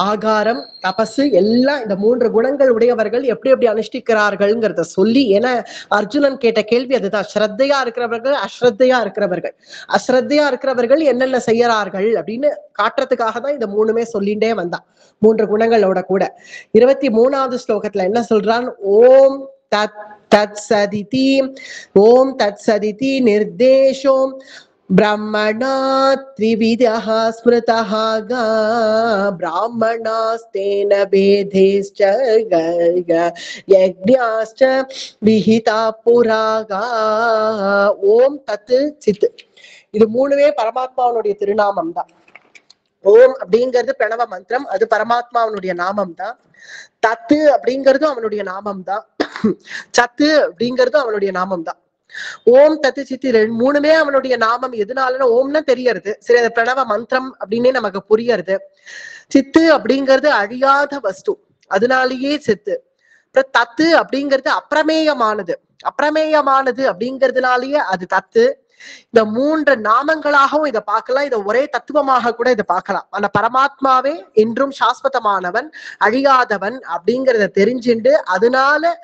ஆகாரம், தபசு எல்லாம் இந்த 3 குணங்கள் உடையவர்கள் எப்படி எப்படி அனுஷ்டிக்கிறார்கள்ங்கிறத சொல்லி, ஏன்னா அர்ஜுனன் கேட்ட கேள்வி அதுதான். ஸ்ரத்தையா இருக்கிறவர்கள், அஸ்ரத்தையா இருக்கிறவர்கள், அஸ்ரத்தையா இருக்கிறவர்கள் என்னென்ன செய்யறார்கள் அப்படின்னு காட்டுறதுக்காக தான் இந்த 3மே சொல்லிண்டே வந்தான், 3 குணங்களோட கூட. 23வது ஸ்லோகத்துல என்ன சொல்றான், ஓம் தத் தத் சதிதி, ஓம் தத் சதிதி நிர்தேஷோம் ब्रह्मणा त्रिविधः स्मृतः ब्राह्मणास्तेन भेदेश्च यज्ञाश्च विहिता पुरागा. ஓம் தத்து சித்து, இது 3மே பரமாத்மாவனுடைய திருநாமம் தான். ஓம் அப்படிங்கிறது பிரணவ மந்திரம், அது பரமாத்மாவனுடைய நாமம் தான். தத்து அப்படிங்கிறதும் அவனுடைய நாமம் தான். சத்து அப்படிங்கிறதும் அவனுடைய நாமம் தான். ஓம் தத்து சித்தி 3மே அவனுடைய நாமம். எதனாலன்னா ஓம்னு தெரியறது, சரி அது பிரணவ மந்திரம் அப்படின்னே நமக்கு புரியறது. சித்து அப்படிங்கிறது அழியாத வஸ்து, அதனாலேயே சித்து. தத்து அப்படிங்கிறது அப்பிரமேயமானது, அப்பிரமேயமானது அப்படிங்கிறதுனாலயே அது தத்து. இந்த 3 நாமங்களாகவும் இதை பார்க்கலாம், இதை ஒரே தத்துவமாக கூட இதை பார்க்கலாம். ஆனா பரமாத்மாவே என்றும் சாஸ்வதமானவன், அழியாதவன் அப்படிங்கிறத தெரிஞ்சுண்டு, அதனால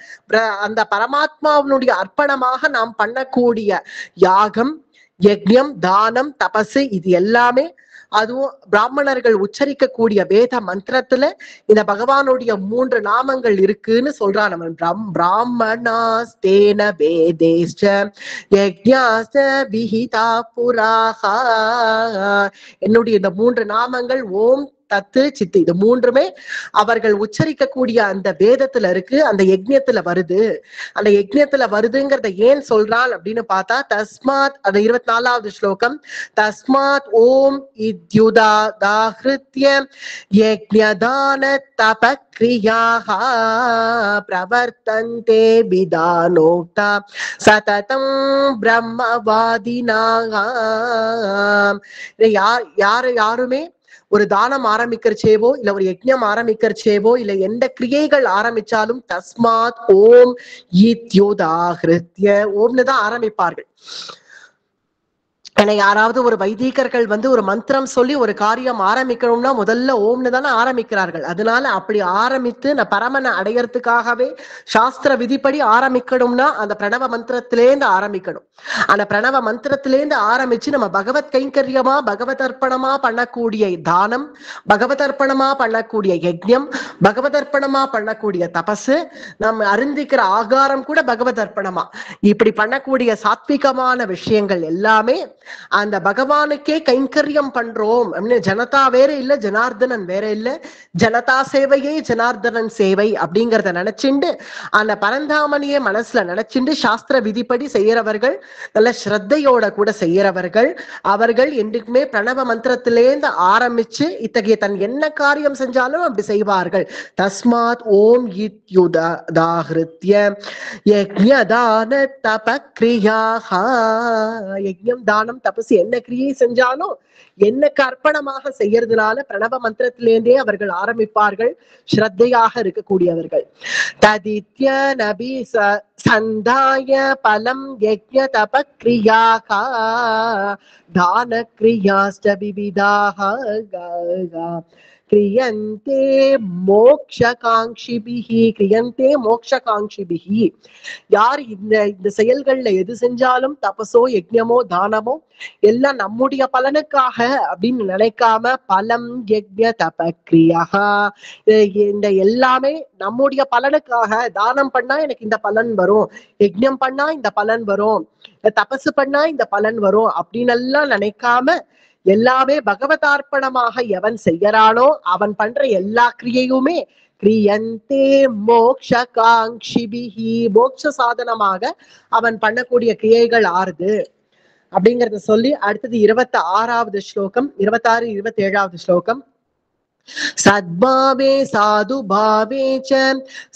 அந்த பரமாத்மாவினுடைய அர்ப்பணமாக நாம் பண்ணக்கூடிய யாகம், யஜ்ஞம், தானம், தபசு இது எல்லாமே, அதுவும் பிராமணர்கள் உச்சரிக்கக்கூடிய வேத மந்திரத்துல இந்த பகவானுடைய 3 நாமங்கள் இருக்குன்னு சொல்றான். நம்ம பிராமணாஸ்தேன வேதேஷ்ச யஜ்ஞாஸ்ச விஹிதா புராஹா. என்னுடைய இந்த 3 நாமங்கள் ஓம் தத்து சித்து, இது 3மே அவர்கள் உச்சரிக்கக்கூடிய அந்த வேதத்துல இருக்கு, அந்த யஜ்ஞத்துல வருது. அந்த யஜ்ஞத்துல வருதுங்கிறத ஏன் சொல்றான் அப்படின்னு பார்த்தா, தஸ்மாத், அது 24வது ஸ்லோகம், தஸ்மாத் ஓம் இத்யுதா தாஹ்ருத்ய யஜ்ஞதான தபக்ரியாஹ பிரவர்த்தந்தே விதானோக்தா சததம் பிரம்மவாதினாஹ. யாருமே ஒரு தானம் ஆரம்பிக்கிறச்சேவோ இல்ல ஒரு யஜ்ஞம் ஆரம்பிக்கிறச்சேவோ இல்ல எந்த கிரியைகள் ஆரம்பிச்சாலும் தஸ்மாத் ஓம் இத்யுதாஹ்ருத்ய ஓம்னு தான் ஆரம்பிப்பார்கள். ஏன்னா யாராவது ஒரு வைதிகர்கள் ஒரு மந்திரம் சொல்லி ஒரு காரியம் ஆரம்பிக்கணும்னா முதல்ல ஓம்னு தானே ஆரம்பிக்கிறார்கள். அதனால அப்படி ஆரம்பித்து பரமனை அடையறதுக்காகவே சாஸ்திர விதிப்படி ஆரம்பிக்கணும்னா அந்த பிரணவ மந்திரத்திலேருந்து ஆரம்பிக்கணும். அந்த பிரணவ மந்திரத்திலேருந்து ஆரம்பிச்சு நம்ம பகவத் கைங்கரியமா பகவத் அர்ப்பணமா பண்ணக்கூடிய தானம், பகவத் அர்ப்பணமா பண்ணக்கூடிய யஜ்ஞம், பகவத் அர்ப்பணமா பண்ணக்கூடிய தபசு, நம்ம அருந்திக்கிற ஆகாரம் கூட பகவத் அர்ப்பணமா, இப்படி பண்ணக்கூடிய சாத்விகமான விஷயங்கள் எல்லாமே அந்த பகவானுக்கே கைங்கரியம் பண்றோம். ஜனதா வேற இல்ல, ஜனார்தனன் வேற இல்ல, ஜனதா சேவையே ஜனார்தனன் சேவை அப்படிங்கிறத நினைச்சுண்டு அந்த பரந்தாமணியை மனசுல நினைச்சுண்டு சாஸ்திர விதிப்படி செய்யறவர்கள், நல்ல ஸ்ரத்தையோட கூட செய்யறவர்கள், அவர்கள் என்றுக்குமே பிரணவ மந்திரத்திலேருந்து ஆரம்பிச்சு இத்தகைய தன் என்ன காரியம் செஞ்சாலும் அப்படி செய்வார்கள். தஸ்மாத் ஓம் இத்யுதாஹ்ருத்ய யஜ்ஞதான தபக்ரியாஹ, யஜ்ஞம் தானம் தபசு என்ன கிரியை செஞ்சாலும் என்னக்கு அர்ப்பணமாக செய்யறதுனால பிரணவ மந்திரத்திலேருந்தே அவர்கள் ஆரம்பிப்பார்கள், ஸ்ரத்தையாக இருக்கக்கூடியவர்கள். ததித்ய நபி சந்தாய பலம் யஜ்ஞ தபக்ரியாக தான கிரியாஸ்ட விவிதாக கிரியந்தே மோக்ஷகாங்ஷிபிஹி, கிரியந்தே மோக்ஷகாங்ஷிபிஹி. யார் இந்த செயல்கள்ல எது செஞ்சாலும் தபசோ யஜ்ஞமோ தானமோ எல்லாம் நம்முடைய பலனுக்காக அப்படின்னு நினைக்காம பலம் யஜ்ஞ தபக்ரியா, இந்த எல்லாமே நம்முடைய பலனுக்காக, தானம் பண்ணா எனக்கு இந்த பலன் வரும், யஜ்ஞம் பண்ணா இந்த பலன் வரும், தபசு பண்ணா இந்த பலன் வரும் அப்படின்னு எல்லாம் நினைக்காம எல்லாமே பகவதார்ப்பணமாக எவன் செய்யறானோ அவன் பண்ற எல்லா கிரியையுமே கிரியந்தே மோக்ஷகாங்ஷிபிஹி, மோக்ஷ சாதனமாக அவன் பண்ணக்கூடிய கிரியைகள் ஆறுது அப்படிங்கறத சொல்லி அடுத்தது 26வது ஸ்லோகம், 26, 27வது ஸ்லோகம். சத்பாவே சாது பாவே ச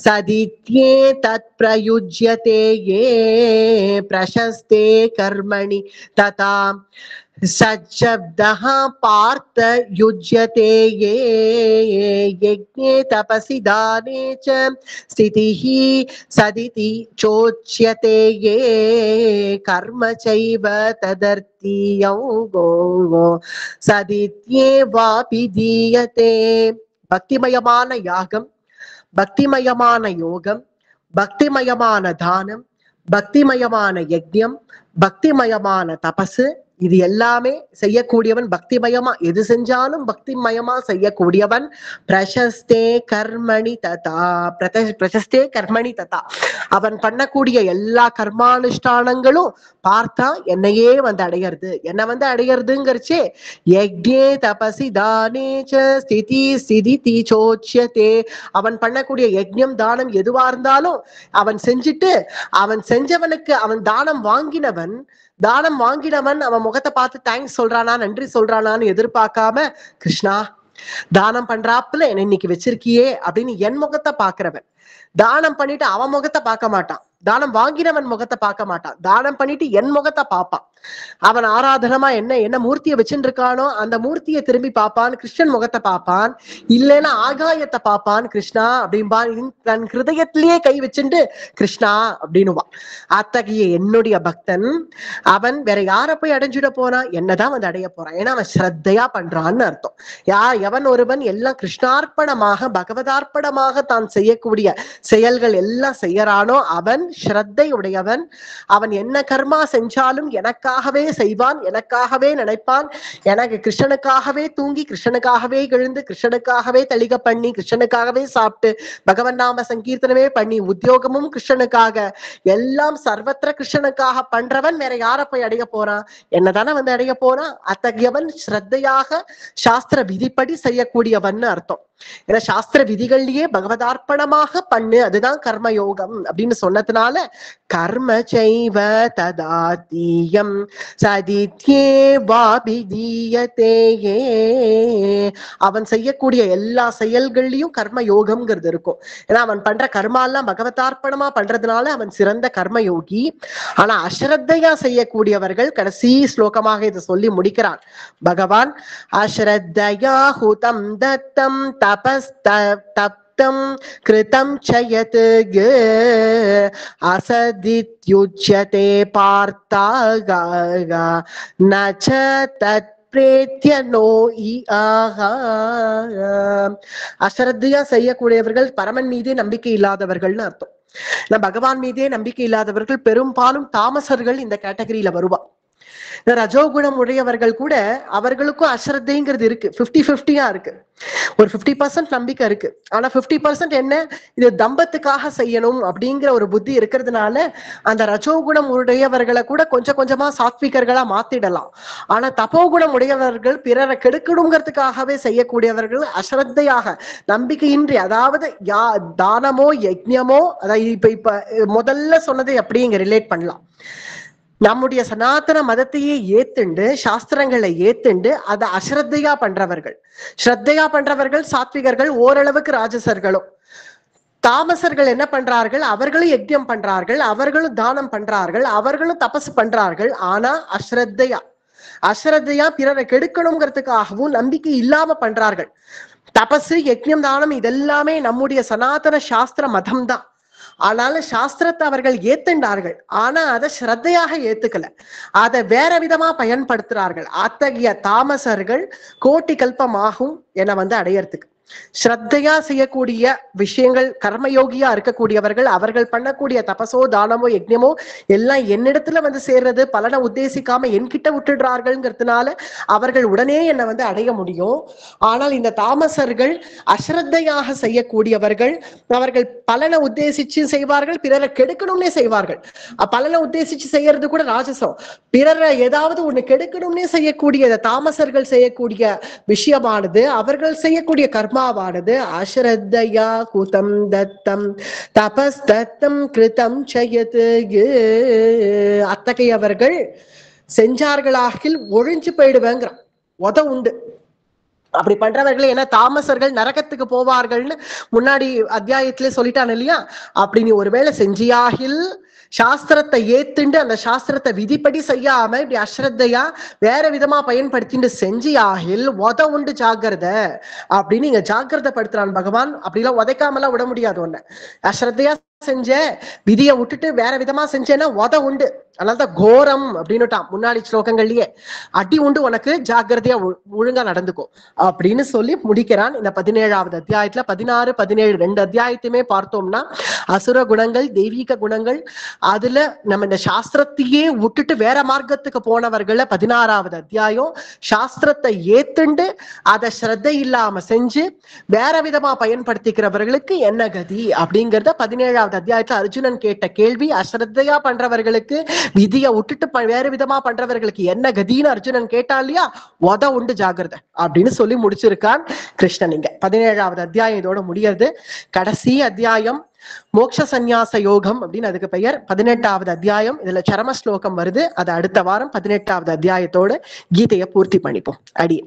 சதித்யே தத் பிரயுஜ்யதே யே பிரசஸ்தே கர்மணி ததா சச்சப்தஹ பார்த்த யுஜ்யதே யே யஜ்ஞே தபசி தானே ச ஸ்திதிஹி சதிதி சோச்யதே யே கர்ம சைவ ததர்த்தியம் கோ சதித்யே வாபி தீயதே. பக்திமயமான யாகம், பக்திமயமான யோகம், பக்திமயமான தானம், பக்திமயமான யஜ்ஞம், பக்திமயமான தபசு, இது எல்லாமே செய்யக்கூடியவன், பக்திமயமா எது செஞ்சாலும் பக்திமயமா செய்யக்கூடியவன். பிரசஸ்தே கர்மணி ததா, பிரசஸ்தே கர்மணி ததா, அவன் பண்ணக்கூடிய எல்லா கர்மானுஷ்டானங்களும் பார்த்தா என்னையே அடையிறது. என்ன அடையிறதுங்கிறச்சே யஜ்ஞே தபசி தானே ச ஸ்திதி ஸ்திதி சோச்யதே, அவன் பண்ணக்கூடிய யஜ்ஞம் தானம் எதுவா இருந்தாலும் அவன் செஞ்சுட்டு அவன் செஞ்சவனுக்கு அவன் தானம் வாங்கினவன் அவன் முகத்தை பார்த்து தேங்க்ஸ் சொல்றானா, நன்றி சொல்றானான்னு எதிர்பார்க்காம, கிருஷ்ணா தானம் பண்றாப்புல என்ன இன்னைக்கு வச்சிருக்கியே அப்படின்னு என் முகத்தை பாக்குறவன், தானம் பண்ணிட்டு அவன் முகத்தை பார்க்க மாட்டான், தானம் வாங்கினவன் முகத்தை பார்க்க மாட்டான், தானம் பண்ணிட்டு என் முகத்தை பார்ப்பான். அவன் ஆராதனமா என்ன மூர்த்தியை வச்சுட்டு இருக்கானோ அந்த மூர்த்தியை திரும்பி பார்ப்பான், கிருஷ்ணன் முகத்தை பார்ப்பான், இல்லைன்னா ஆகாயத்தை பார்ப்பான். கிருஷ்ணா அப்படின்பான், தன் ஹிருதயத்திலேயே கை வச்சுட்டு கிருஷ்ணா அப்படின்னுவான். அத்தகைய என்னுடைய பக்தன் அவன் வேற யார போய் அடைஞ்சிட போறான், என்னதான் அடைய போறான். ஏன்னா அவன் ஸ்ரத்தையா பண்றான்னு அர்த்தம். எவன் ஒருவன் எல்லாம் கிருஷ்ணார்ப்பணமாக பகவதார்ப்பணமாக தான் செய்யக்கூடிய செயல்கள் எல்லாம் செய்யறானோ அவன் ஸ்ரத்தை உடையவன். அவன் என்ன கர்மா செஞ்சாலும் எனக்காகவே செய்வான், எனக்காகவே நினைப்பான், எனக்கு கிருஷ்ணனுக்காகவே தூங்கி, கிருஷ்ணனுக்காகவே எழுந்து, கிருஷ்ணனுக்காகவே தளிக பண்ணி, கிருஷ்ணனுக்காகவே சாப்பிட்டு, பகவன் நாம சங்கீர்த்தனமே பண்ணி, உத்தியோகமும் கிருஷ்ணனுக்காக, எல்லாம் சர்வத்திர கிருஷ்ணனுக்காக பண்றவன் வேற யார போய் அடைய போறான், என்னதானே அடைய போறான். அத்தகையவன் ஸ்ரத்தையாக சாஸ்திர விதிப்படி செய்யக்கூடியவன் அர்த்தம். ஏன்னா சாஸ்திர விதிகள்லயே பகவதார்ப்பணமாக பண்ணு, அதுதான் கர்மயோகம் அப்படின்னு சொன்னதுனால கர்ம செய்வ ததாத்தீயம் சதித்யே வாபிதீயதேயே, அவன் செய்யக்கூடிய எல்லா செயல்கள்லயும் கர்ம யோகம்ங்கிறது இருக்கும். ஏன்னா அவன் பண்ற கர்மா எல்லாம் பகவதார்ப்பணமா பண்றதுனால அவன் சிறந்த கர்மயோகி. ஆனா அஸ்ரத்தையா செய்யக்கூடியவர்கள், கடைசி ஸ்லோகமாக இதை சொல்லி முடிக்கிறான் பகவான், அஸ்ரத்தையா ஹுதம் தத்தம் தபஸ் தப்தம் கிருதம் சயத் அசதித்யுச்யதே பார்த்தாக நச தத் அஸ்ரத்தையா செய்யக்கூடியவர்கள் பரமன் மீதே நம்பிக்கை இல்லாதவர்கள்னு அர்த்தம். பகவான் மீதே நம்பிக்கை இல்லாதவர்கள் பெரும்பாலும் தாமசர்கள் இந்த கேட்டகரியில வருவா. ரஜோகுணம் உடையவர்கள் கூட அவர்களுக்கும் அஸ்ரத்தைங்கிறது இருக்கு, 50-50 இருக்கு. ஒரு 50% நம்பிக்கை இருக்கு, ஆனா 50% என்ன, இது தம்பத்துக்காக செய்யணும் அப்படிங்கிற ஒரு புத்தி இருக்கிறதுனால அந்த ரஜோகுணம் உடையவர்களை கூட கொஞ்சம் கொஞ்சமா சாத்விகர்களா மாத்திடலாம். ஆனா தபோகுணம் உடையவர்கள் பிறரை கெடுக்கணுங்கிறதுக்காகவே செய்யக்கூடியவர்கள் அஸ்ரத்தையாக நம்பிக்கையின்றி, அதாவது தானமோ யஜ்ஞமோ, அதாவது இப்ப முதல்ல சொன்னதை அப்படியே இங்க ரிலேட் பண்ணலாம். நம்முடைய சனாதன மதத்தையே ஏத்துண்டு சாஸ்திரங்களை ஏத்துண்டு அதை அஸ்ரத்தையா பண்றவர்கள், ஸ்ரத்தையா பண்றவர்கள் சாத்விகர்கள், ஓரளவுக்கு ராஜசர்களும். தாமசர்கள் என்ன பண்றார்கள், அவர்களும் யஜ்ஞம் பண்றார்கள், அவர்களும் தானம் பண்றார்கள், அவர்களும் தபசு பண்றார்கள். ஆனா அஸ்ரத்தையா பிறரை கெடுக்கணுங்கிறதுக்காகவும் நம்பிக்கை இல்லாம பண்றார்கள். தபசு யஜ்ஞம் தானம் இதெல்லாமே நம்முடைய சனாதன சாஸ்திர மதம் தான். ஆனாலும் சாஸ்திரத்தை அவர்கள் ஏத்துண்டார்கள், ஆனா அதை ஸ்ரத்தையாக ஏத்துக்கல, அதை வேற விதமா பயன்படுத்துறார்கள். அத்தகைய தாமசர்கள் கோட்டி கல்பமாகும் என அடையறதுக்கு. ஸ்ரத்தையா செய்யக்கூடிய விஷயங்கள், கர்மயோகியா இருக்கக்கூடியவர்கள், அவர்கள் பண்ணக்கூடிய தபசோ தானமோ யஜ்ஞமோ எல்லாம் என்னிடத்துல சேர்றது, பலனை உத்தேசிக்காம என்கிட்ட விட்டுடுறார்கள்ங்கிறதுனால அவர்கள் உடனே என்னை அடைய முடியும். ஆனால் இந்த தாமசர்கள் அஸ்ரத்தையாக செய்யக்கூடியவர்கள், அவர்கள் பலனை உத்தேசிச்சு செய்வார்கள், பிறரை கெடுக்கணும்னே செய்வார்கள். பலனை உத்தேசிச்சு செய்யறது கூட ராஜசம், பிறரை ஏதாவது ஒண்ணு கெடுக்கணும்னே செய்யக்கூடிய தாமசர்கள் செய்யக்கூடிய விஷயமானது, அவர்கள் செய்யக்கூடிய கர்மாவானது அஸ்ரத்தையா குதம் தத்தம் தபஸ் தத்தம் கிருதம் சயத், அத்தகையவர்கள் செஞ்சார்களாகில் ஒழிஞ்சு போயிடுவேங்கிறான். உத உண்டு அப்படி பண்றவர்கள். ஏன்னா தாமசர்கள் நரகத்துக்கு போவார்கள்னு முன்னாடி அத்தியாயத்திலே சொல்லிட்டான் இல்லையா? அப்படி நீ ஒருவேளை செஞ்சியாகில் சாஸ்திரத்தை ஏத்துண்டு அந்த சாஸ்திரத்தை விதிப்படி செய்யாம இப்படி அஸ்ரத்தையா வேற விதமா பயன்படுத்திட்டு செஞ்சியாகில் உத உண்டு ஜாக்கிரத அப்படின்னு இங்க ஜாக்கிரதை படுத்துறான் பகவான். அப்படிலாம் உதைக்காமலாம் விட முடியாது. ஒண்ணு அஸ்ரத்தையா செஞ்ச, விதியை விட்டுட்டு வேற விதமா செஞ்சேன்னா உத உண்டு, அதனாலதான் கோரம் அப்படின்னுட்டான் முன்னாடி ஸ்லோகங்கள்லயே. அடி உண்டு உனக்கு, ஜாக்கிரதையா ஒழுங்கா நடந்துக்கும் அப்படின்னு சொல்லி முடிக்கிறான் இந்த 17வது அத்தியாயத்துல. 16, 17 2 அத்தியாயத்தையுமே பார்த்தோம்னா அசுர குணங்கள், தெய்வீக குணங்கள், அதுல நம்ம இந்த சாஸ்திரத்தையே விட்டுட்டு வேற மார்க்கத்துக்கு போனவர்கள 16வது அத்தியாயம், சாஸ்திரத்தை ஏத்துண்டு அதை ஸ்ரத்தை இல்லாம செஞ்சு வேற விதமா பயன்படுத்திக்கிறவர்களுக்கு என்ன கதி அப்படிங்கிறத 17வது அத்தியாயத்துல அர்ஜுனன் கேட்ட கேள்வி. அஸ்ரத்தையா பண்றவர்களுக்கு, விதியை விட்டுட்டு வேற விதமா பண்றவர்களுக்கு என்ன கதின்னு அர்ஜுனன் கேட்டா இல்லையா? உத உண்டு ஜாகிரதை அப்படின்னு சொல்லி முடிச்சிருக்கான் கிருஷ்ணன். இங்க 17வது அத்தியாயம் இதோட முடியாது. கடைசி அத்தியாயம் மோட்ச சந்நியாச யோகம் அப்படின்னு அதுக்கு பெயர். 18வது அத்தியாயம், இதுல சரம ஸ்லோகம் வருது. அது அடுத்த வாரம் 18வது அத்தியாயத்தோட கீதையை பூர்த்தி பண்ணிப்போம். அடியே.